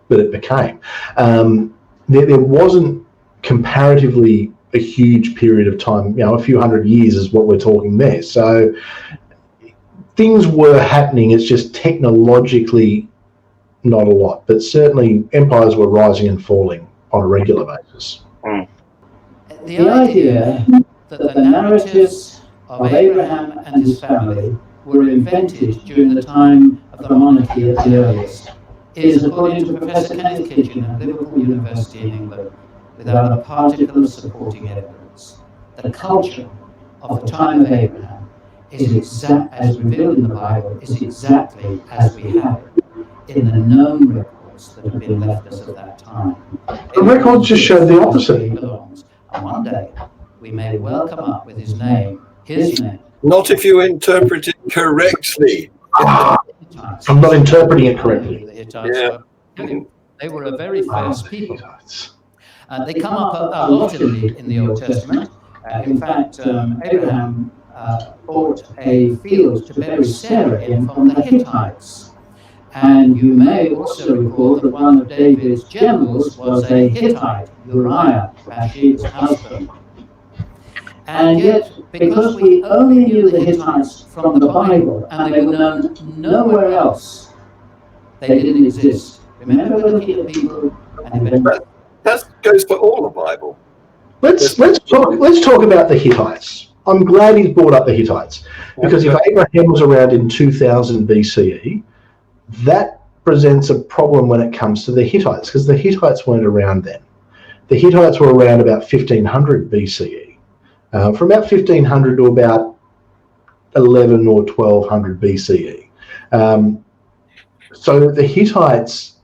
that it became. There wasn't comparatively a huge period of time, a few hundred years is what we're talking there. So things were happening, it's just technologically not a lot, but certainly empires were rising and falling on a regular basis. The idea that the narratives of Abraham and his family were invented during the time of the monarchy at the earliest is, according to Professor Kenneth Kitchen at Liverpool University in England, without a particle of supporting evidence. The culture of the time of Abraham is as revealed in the Bible, is exactly as we have it in the known records that have been left us at that time. The records just show the opposite. And one day we may well come up with his name. Not if you interpret it correctly. I'm not interpreting it correctly. They were a very fierce people. They come up a lot in the Old Testament. In fact, Abraham bought a field to bury Sarah in from the Hittites. And you may also recall that one of David's generals was a Hittite, Uriah, Bathsheba's husband. And yet, because we only knew the Hittites from the Bible, and they were known nowhere else, they didn't exist. Remember looking at people and that goes for all the Bible. Let's talk about the Hittites. I'm glad he's brought up the Hittites, because if Abraham was around in 2000 BCE, that presents a problem when it comes to the Hittites, because the Hittites weren't around then. The Hittites were around about 1500 BCE. From about 1500 to about 11 or 1200 BCE. So the Hittites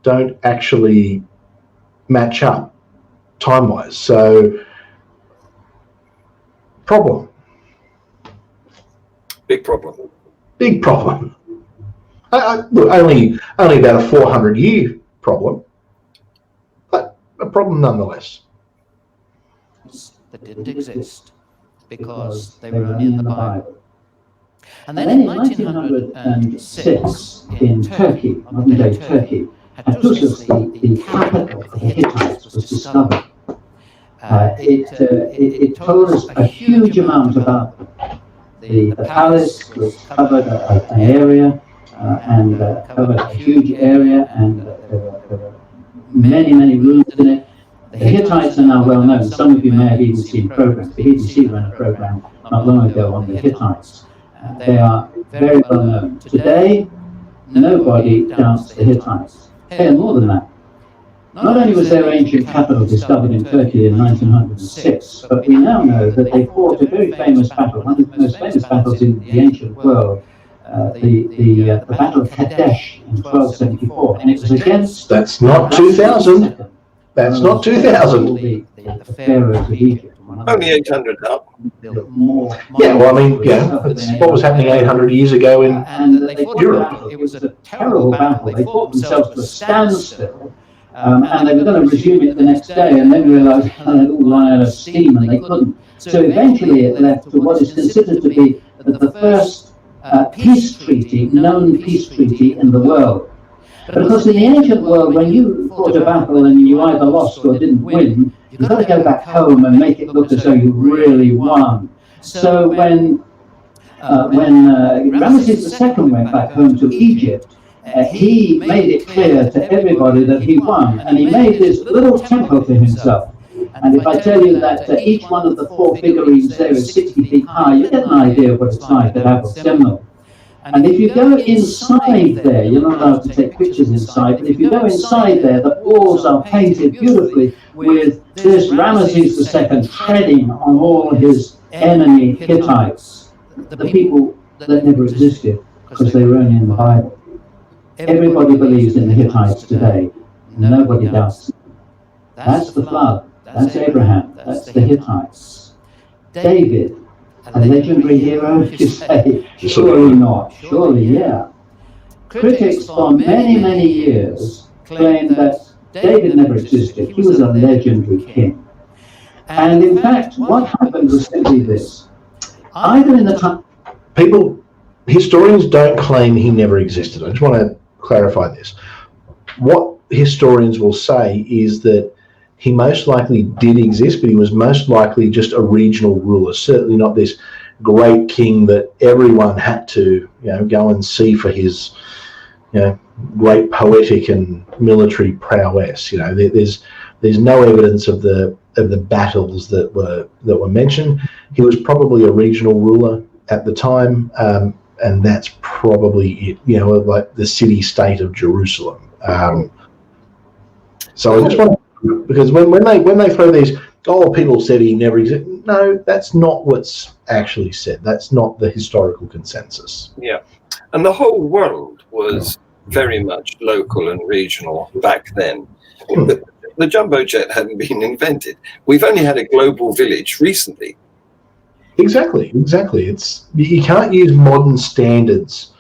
don't actually match up time-wise. So, problem. Big problem. Big problem. Look, only about a 400-year problem, but a problem nonetheless. That didn't exist because they were only in the Bible. And then in 1906, in Turkey, modern-day Turkey, Hattusis, the capital of the Hittites, was discovered. It told us a huge amount about them. The palace was covered an area and covered a huge area, and there were many rooms in it. The Hittites are now well known. Some of you may have even seen programs. The BBC ran a program not long ago on the Hittites. They are very well known. Today, nobody doubts the Hittites. And more than that, not only was their ancient capital discovered in Turkey in 1906, but we now know that they fought a very famous battle, one of the most famous battles in the ancient world, the Battle of Kadesh in 1274. And it was against... That's not 2000. That's not 2000. The pharaohs of Egypt. Only 800 up. Yeah, well, I mean, what was happening 800 years ago in Europe? It was a terrible battle. They fought themselves to a standstill, and they were going to resume it the next day, and then realised they all ran out of steam, and they couldn't. So eventually it led to what is considered to be the first peace treaty, known peace treaty in the world. Because in the ancient world, when you fought a battle and you either lost or didn't win, you've got to go back home and make it look as though you really won. So when Ramesses II went back home to Egypt, he made it clear to everybody that he won, and he made this little temple to himself. And if I tell you that each one of the 4 figurines there is 60 feet high, you get an idea of what it's like at Abel Semnol. And if you go inside there, you're not allowed to take pictures inside, but if you go inside there, the walls are painted beautifully with this Ramesses II treading on all his enemy Hittites, the people that never existed because they were only in the Bible. Everybody believes in the Hittites today. Nobody does. That's the flood. That's Abraham. That's the Hittites. David, a legendary hero, you say? Surely not. Surely, yeah. Critics for many, many years claimed that David never existed. He was a legendary king. And in fact, what happened was simply this. Either in the time... Historians don't claim he never existed. I just want to clarify this. What historians will say is that he most likely did exist, but he was most likely just a regional ruler, certainly not this great king that everyone had to, go and see for his, great poetic and military prowess. There's no evidence of the battles that were mentioned. He was probably a regional ruler at the time, and that's probably it. Like the city-state of Jerusalem. So I just want to, because when they throw these, people said he never existed. No, that's not what's actually said. That's not the historical consensus. Yeah, and the whole world was very much local and regional back then. The jumbo jet hadn't been invented. We've only had a global village recently. Exactly. You can't use modern standards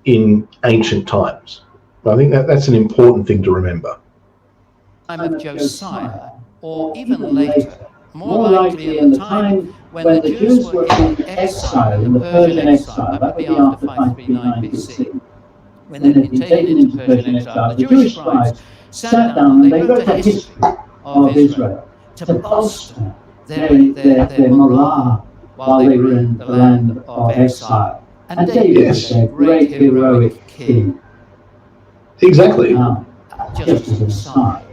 in ancient times. I think that's an important thing to remember. Time of Josiah, or even later, more likely in the time when the Jews were in exile, in the Persian exile, that would be after 539 BC. When they'd been taken into Persian exile, the Jewish scribes sat down and they wrote a history of Israel to bolster their morale while they were in the land of exile. And David was their great heroic king. Exactly. Now, just as an aside,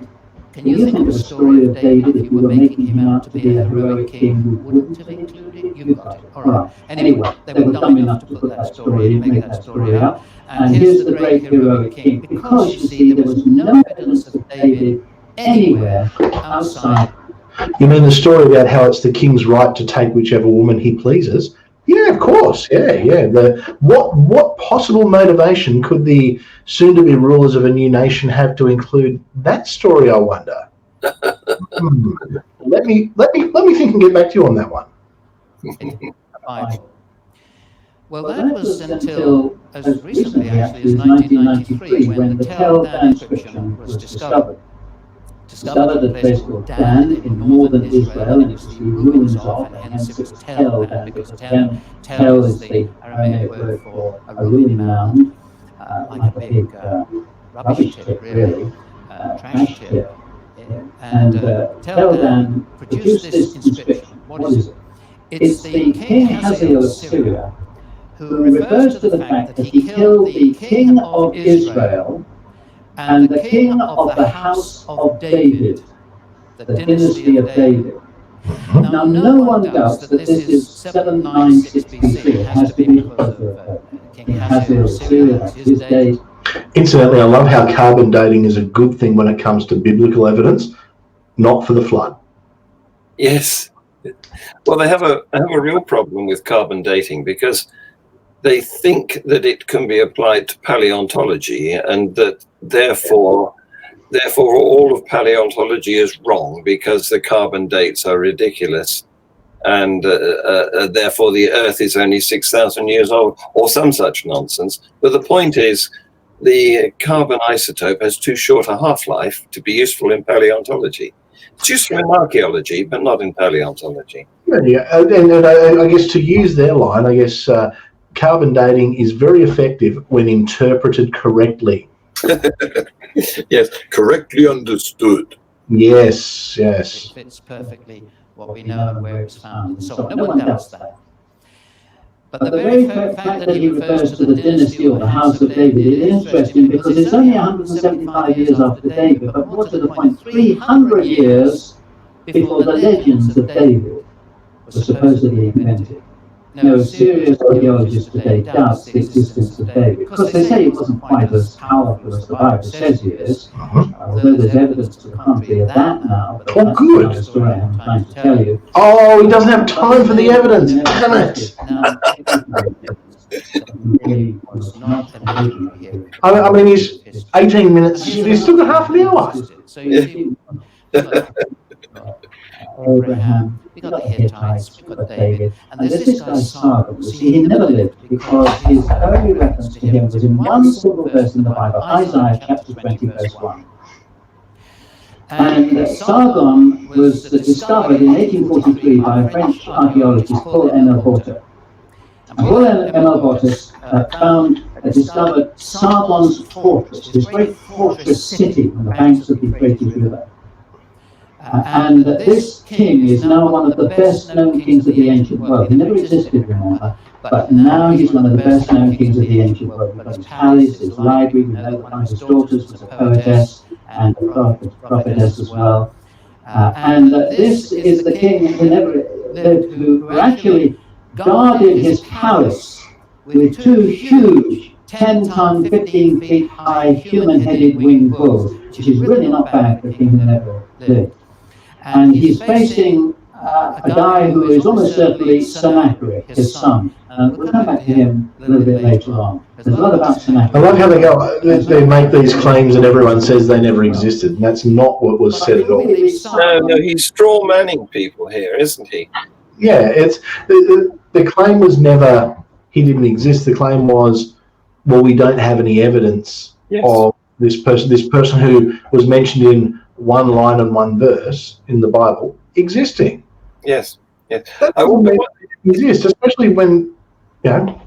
can you think of a story of David if you were making him out to be a heroic king who wouldn't have included? You've got it. All right. Anyway, they were dumb enough to put that story in, make that story up. And here's the great heroic king. Because, you see, there was no evidence of David anywhere outside. You mean the story about how it's the king's right to take whichever woman he pleases? Yeah, of course. Yeah. What possible motivation could the soon-to-be rulers of a new nation have to include that story, I wonder? Let me think and get back to you on that one. Well, that was until as recently, actually, as 1993, when the Tel Dan inscription was discovered. Discovered at a place called Dan in northern Israel, and it's the ruins of, and hence it was Tel Dan, because Tel is the Aramaic word for a ruin mound, like a big rubbish tip, really, trash tip. And Tel Dan produced this inscription. What is it? It's the King Hazael of Syria, who refers to the fact that he killed the king of Israel and the king of the house of David, the dynasty of David. Now, no one doubts that this is 796 BC. It has to be because of King Hazael of Syria, that's his date. Incidentally, I love how carbon dating is a good thing when it comes to biblical evidence, not for the flood. Yes. Well, they have a real problem with carbon dating because they think that it can be applied to paleontology, and that therefore all of paleontology is wrong because the carbon dates are ridiculous, and therefore the Earth is only 6,000 years old, or some such nonsense. But the point is, the carbon isotope has too short a half-life to be useful in paleontology. It's useful in archaeology, but not in paleontology. Yeah, and I guess to use their line, carbon dating is very effective when interpreted correctly. Yes, correctly understood. Yes. It fits perfectly what we know and where it was found, and so on. No one doubts that. But the very fact that he refers to the dynasty or the house of David is interesting because it's only 175 years after David, but more to the point, 300 years before the legends of David were supposedly invented. serious archaeologists today doubt the existence of David, because they say he wasn't quite as powerful as the Bible says he is, although there's evidence to the contrary of that now. But Oh, good. That's the story I'm trying to tell you. Oh, he doesn't have time for the evidence, damn it. Really was not an original here. I mean, he's 18 minutes, he's still got half an hour. So you see, Abraham, we got the Hittites, we got David, and there's this guy Sargon. See, he never lived because his only reference to him was in one single verse in the Bible, Isaiah chapter 20, verse 1. And Sargon was discovered in 1843 by a French archaeologist, Paul Emile Porter. Paul Emile Porter discovered Sargon's fortress, his great fortress city on the banks of the Euphrates River. And this king is now one of the best known kings of the ancient world. He never existed, remember, but now he's one of the best known kings of the ancient world. We've got his palace, his library, we know that one of his daughters was a poetess and a prophetess as well. And this is the king who never lived, who actually guarded his palace with two huge 10-ton, 15 feet high human-headed winged bulls, which is really not bad for a king who never lived. And he's facing a guy who is almost certainly Sennacherib, his son. And we'll come back to him a little bit later on. There's a lot about Sennacherib. I love how they make these claims and everyone says they never existed, and that's not what was said at all. No, he's straw manning people here, isn't he? Yeah, it's the claim was never he didn't exist. The claim was, well, we don't have any evidence of this person who was mentioned in one line and one verse in the Bible existing. Yes, yes. I wonder what exists, especially when, you know.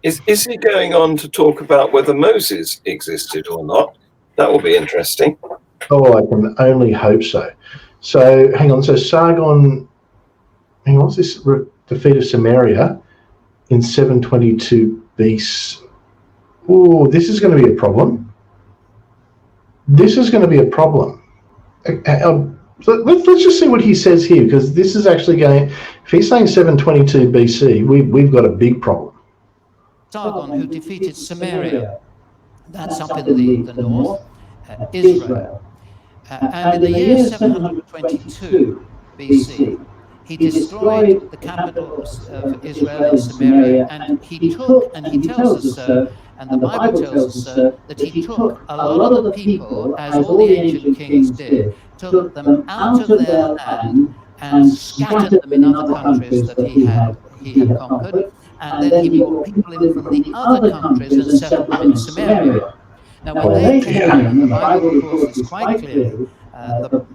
Is he going on to talk about whether Moses existed or not? That will be interesting. Oh, I can only hope so. So, hang on. So, Sargon, hang on, what's this? Defeat of Samaria in 722 BC. Oh, this is going to be a problem. This is going to be a problem. Let's just see what he says here, because this is actually going. If he's saying 722 BC, we've got a big problem. Sargon, who defeated Samaria, that's up in the north, Israel. And in the year 722 BC, he destroyed the capital of Israel in Samaria, and he took, and he tells us so, and the Bible tells us so, that he took a lot of the people, as all the ancient kings did, took them out of their land and scattered them in other countries that he had conquered, and then he brought people in from the other countries and settled them in Samaria. Now, when they came in, the Bible records this quite clearly,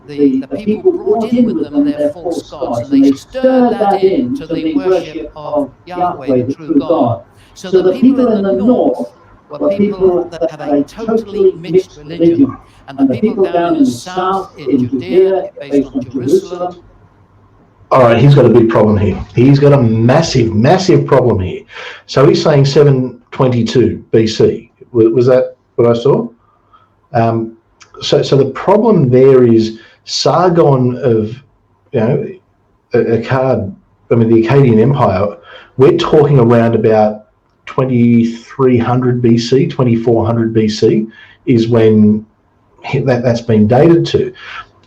the people brought in with them their false gods, and they stirred that into the worship of Yahweh, the true God. So the people in the north were people that had a totally mixed religion, and the people down in the south, in Judea, based on Jerusalem. All right, he's got a big problem here. He's got a massive, massive problem here. So he's saying 722 BC. Was that what I saw? So the problem there is Sargon of, the Akkadian Empire. We're talking around about 2300 BC, 2400 BC is when that's been dated to.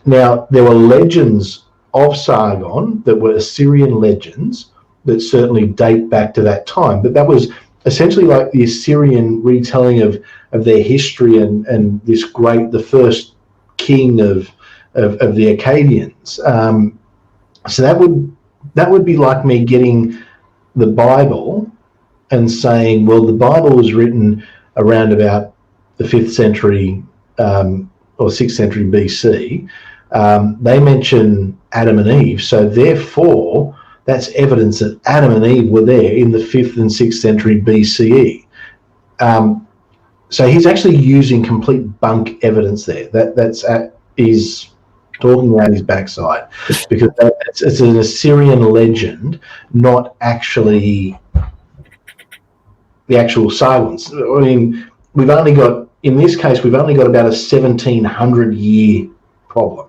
Now, there were legends of Sargon that were Assyrian legends that certainly date back to that time, but that was essentially like the Assyrian retelling of their history and this the first king of the Akkadians. So that would be like me getting the Bible and saying, well, the Bible was written around about the 5th century or 6th century BC. They mention Adam and Eve, so therefore that's evidence that Adam and Eve were there in the 5th and 6th century BCE. So he's actually using complete bunk evidence there. He's talking around his backside, because it's an Assyrian legend, not actually the actual Sargons. I mean, in this case, we've only got about a 1700 year problem.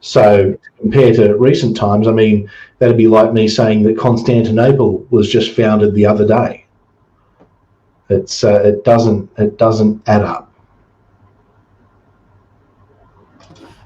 So compared to recent times, I mean, that'd be like me saying that Constantinople was just founded the other day. It doesn't add up.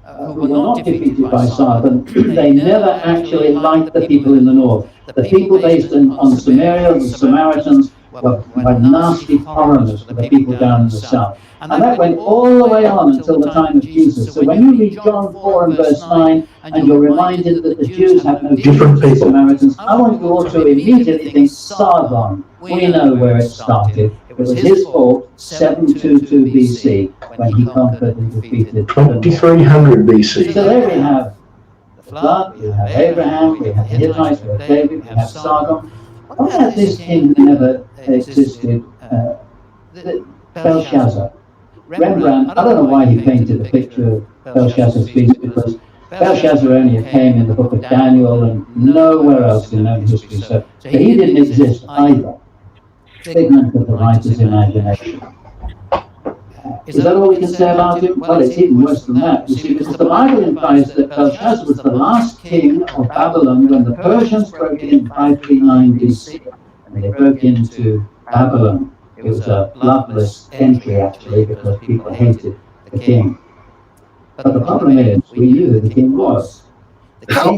Who were not defeated by Sargon, they never actually liked the people in the north. The people based on Samaria, the Samaritans, were nasty foreigners for the people down in the south. And that went all the way on until the time of Jesus. So when you read John 4 and verse 9, and you're reminded that the Jews have no different people, Samaritans, I want you all to immediately think Sargon. We know where it started. It was his fault, 722 BC, when he conquered and defeated 2300 BC. So there we have the flood, we have Abraham, we have the Hittites, we have David, we have Sargon. What about this king who never existed, Belshazzar? Rembrandt, I don't know why he painted a picture of Belshazzar's feast, because Belshazzar only came in the book of Daniel and nowhere else in known history, so he didn't exist either. Figment of the writer's imagination. Is that all we can say about him? Well, it's even worse than that, you see, because the Bible implies that Belshazzar was the last king of Babylon when the Persians broke in 539 BC, and they broke into Babylon. It was a bloodless entry, actually, because people hated the king. But the problem is, we knew who the king was. How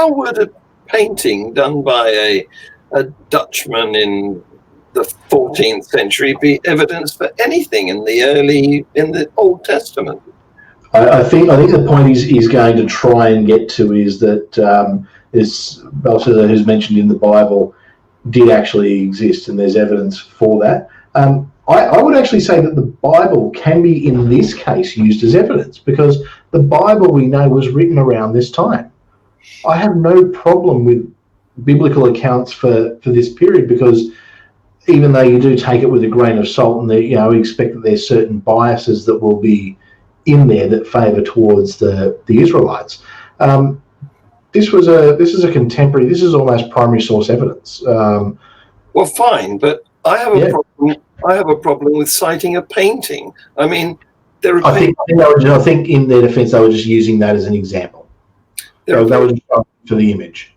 would a painting done by a Dutchman in the 14th century be evidence for anything in the Old Testament? I think the point he's going to try and get to is that is Belshazzar, who's mentioned in the Bible, did actually exist, and there's evidence for that. I would actually say that the Bible can be, in this case, used as evidence, because the Bible, we know, was written around this time. I have no problem with biblical accounts for this period, because even though you do take it with a grain of salt, and we expect that there's certain biases that will be in there that favour towards the Israelites. This is a contemporary. This is almost primary source evidence. Well, fine, but I have a problem. I have a problem with citing a painting. I mean, I think in their defence, they were just using that as an example. They were just for the image.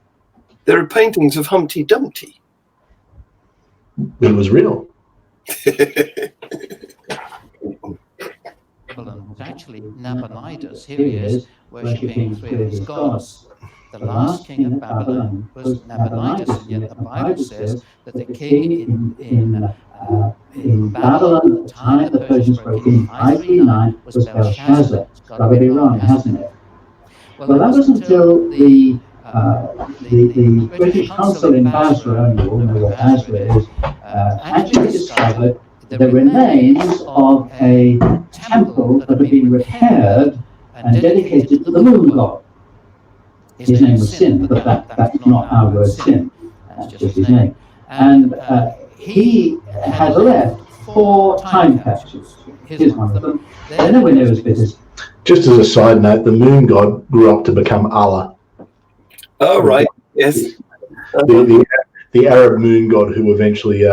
There are paintings of Humpty Dumpty. It was real. Was actually Nabonidus. Here he is, worshipping three of his gods. The last king of Babylon was Nabonidus, and yet the Bible says that the king in Babylon at the time the Persians broke in 539 was Belshazzar. It's got to be wrong, hasn't it? Well, that was until the British consul in Basra, and you all know where Basra is, actually discovered the remains of a temple that had been repaired and dedicated to the moon god. His name was Sin, but that's not our word Sin, that's just his name. And he had left 4 time capsules. Here's one of them. They're nowhere near as big as... Just as a side note, the moon god grew up to become Allah. Oh, right, yes. The Arab moon god who eventually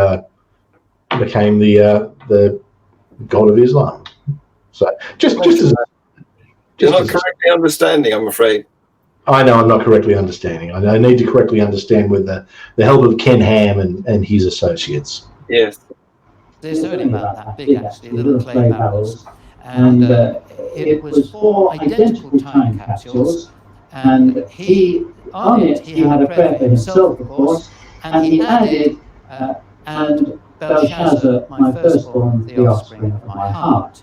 became the god of Islam. So just as you're not correctly understanding, I'm afraid. I know I'm not correctly understanding. I need to correctly understand with the help of Ken Ham and his associates. Yes. There's only about that big, actually, little clay barrels. And it was 4 identical time capsules. And on it, he had a prayer for himself, of course, and he added, and Belshazzar, my firstborn, the offspring of my heart.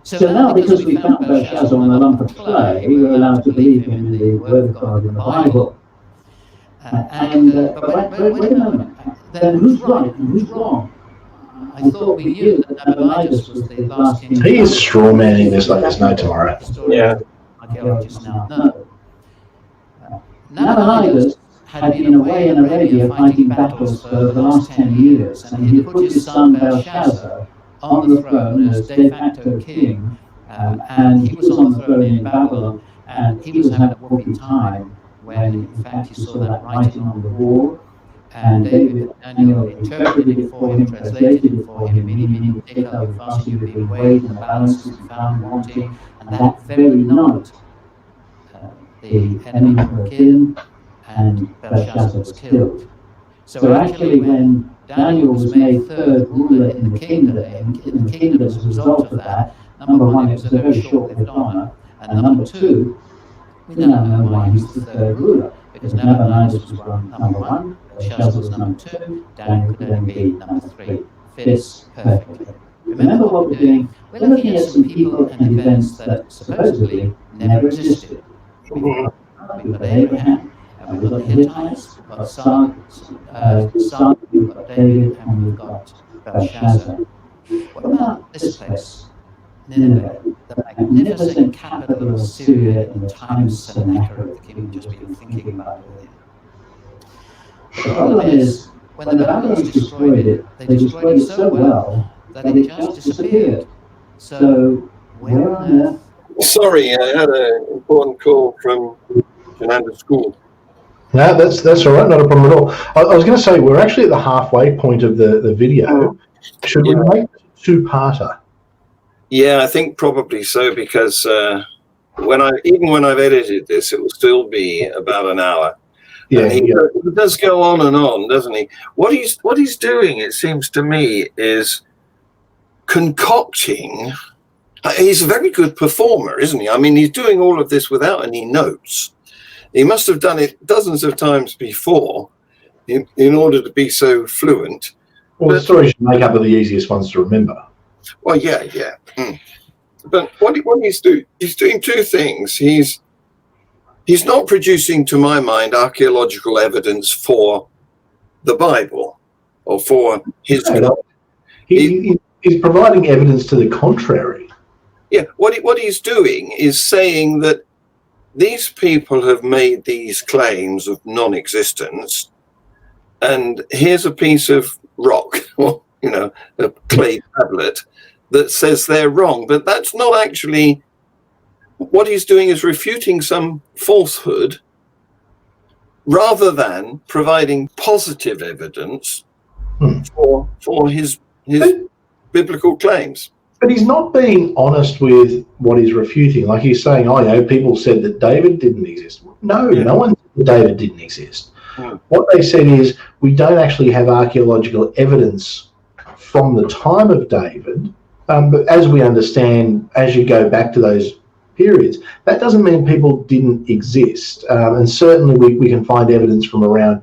So now, because we found Belshazzar on a lump of clay, we were allowed to believe him in the Word of God in the Bible. But wait a moment, then who's right and who's wrong? I thought we knew that Nabonidus was the last king. He is straw manning this like there's no tomorrow. Yeah. Archaeologists now know. Nabonidus had been away in Arabia fighting battles for the last 10 years, and he had put his son Belshazzar on the throne as de facto king, and he was on the throne in Babylon, and he was having a whooping time when, in fact, he saw that writing on the wall. And Daniel interpreted it for him, translated it for him, meaning take out your fasting, you've been weighed in the balance and found wanting. And that very night, the enemy broke in and Belshazzar was killed. So actually, when Daniel was made third ruler in the kingdom, as a result of that, number one, it was a very short-lived honor, and number two, we now know why he's the third ruler, because Nabonidus was number one, Belshazzar was number two, Daniel could only be number three. Fits perfectly. Remember what we're doing? We're looking at some people and events that supposedly never existed. We've got Abraham, and we've got the Hittites, we've got Sargon, we've got David, and we've got Belshazzar. What about this place, Nineveh, the magnificent capital of Syria in times Sennacherib, the king we've just been thinking about earlier? The problem is, when the Babylonians destroyed it, they destroyed it so well that it just disappeared. So, where on earth? Sorry, I had an important call from Fernando School. No, that's all right, not a problem at all. I was going to say, we're actually at the halfway point of the video. Should we make it a two-parter? Yeah, I think probably so, because when I've edited this, it will still be about an hour. Yeah, and he does go on and on, doesn't he? What he's doing, it seems to me, is concocting. He's a very good performer, isn't he? I mean, he's doing all of this without any notes. He must have done it dozens of times before in order to be so fluent. Well, the stories you make up are the easiest ones to remember. Well, yeah. But what he's doing two things. He's not producing, to my mind, archaeological evidence for the Bible or for his God. He's providing evidence to the contrary. Yeah, what he's doing is saying that these people have made these claims of non-existence, and here's a piece of rock, or a clay tablet that says they're wrong. But that's not actually what he's doing. Is refuting some falsehood rather than providing positive evidence for his biblical claims. But he's not being honest with what he's refuting. Like he's saying, people said that David didn't exist. No, no one said that David didn't exist. What they said is, we don't actually have archaeological evidence from the time of David. But as we understand, as you go back to those periods, that doesn't mean people didn't exist. And certainly we can find evidence from around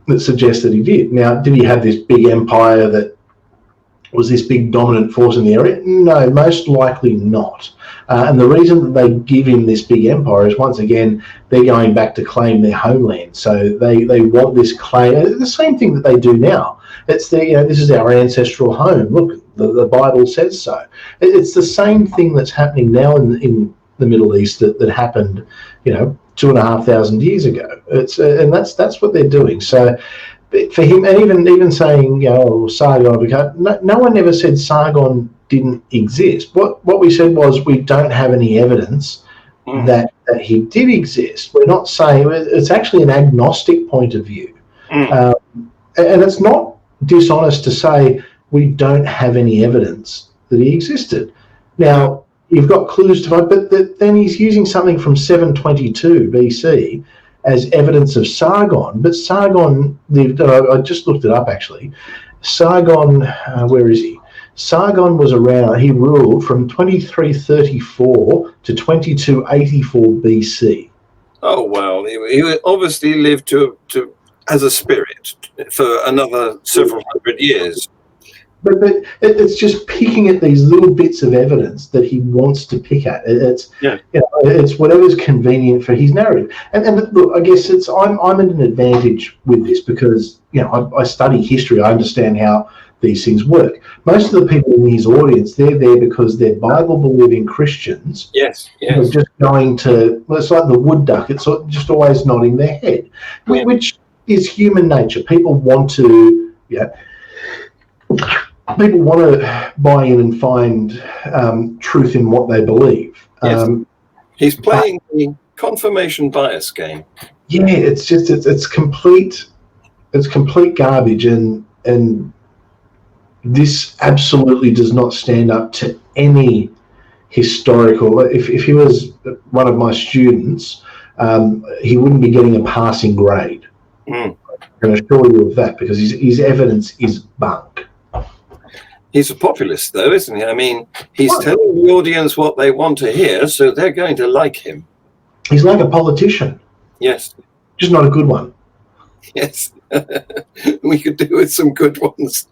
that suggests that he did. Now, did he have this big empire that was this big dominant force in the area? No, most likely not. And the reason that they give him this big empire is, once again, they're going back to claim their homeland. So they want this claim, the same thing that they do now. It's this is our ancestral home. Look, the Bible says so. It's the same thing that's happening now in the Middle East that happened, 2,500 years ago. And that's what they're doing. So for him, and even saying, Sargon, no one ever said Sargon didn't exist. What we said was, we don't have any evidence that he did exist. We're not saying, it's actually an agnostic point of view. And it's not dishonest to say we don't have any evidence that he existed. Now, you've got clues to find, but then he's using something from 722 BC as evidence of Sargon. But Sargon, I just looked it up actually. Sargon, where is he? Sargon was around, he ruled from 2334 to 2284 BC. Oh, well, he obviously lived to as a spirit for another several hundred years. But it's just picking at these little bits of evidence that he wants to pick at. It's whatever's convenient for his narrative. And look, I guess I'm at an advantage with this because I study history. I understand how these things work. Most of the people in his audience, they're there because they're Bible-believing Christians. Yes. Just going to, it's like the wood duck. It's just always nodding their head, which is human nature. People want to, people want to buy in and find truth in what they believe. Yes. He's playing the confirmation bias game. Yeah, it's complete It's complete garbage, and this absolutely does not stand up to any historical. If he was one of my students, he wouldn't be getting a passing grade. I can assure you of that, because his evidence is bunk. He's a populist, though, isn't he? I mean, he's telling the audience what they want to hear, so they're going to like him. He's like a politician. Yes. Just not a good one. Yes. We could do with some good ones.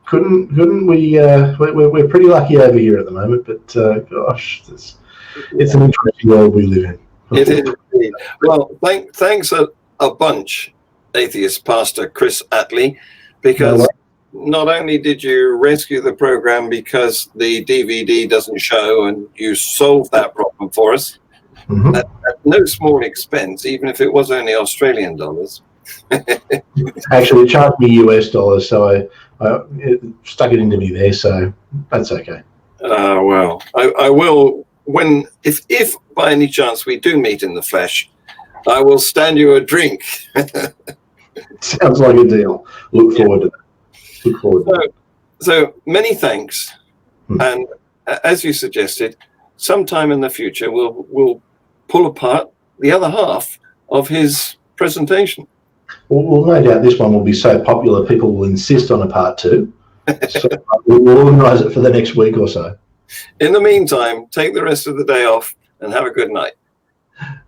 Couldn't we? We're pretty lucky over here at the moment, but gosh, it's an interesting world we live in. It is indeed. Well, thanks a bunch, atheist pastor Chris Atlee, because not only did you rescue the program because the DVD doesn't show, and you solved that problem for us at no small expense, even if it was only Australian dollars. Actually, it charged me US dollars, so it stuck it into me there, so that's okay. Well, I will, if by any chance we do meet in the flesh, I will stand you a drink. Sounds like a deal. Look forward to that. Look forward to that. So many thanks. And as you suggested, sometime in the future we'll pull apart the other half of his presentation. Well, no doubt this one will be so popular people will insist on a part 2. So we'll organise it for the next week or so. In the meantime, take the rest of the day off and have a good night.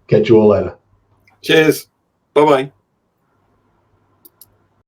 Catch you all later. Cheers. Bye-bye.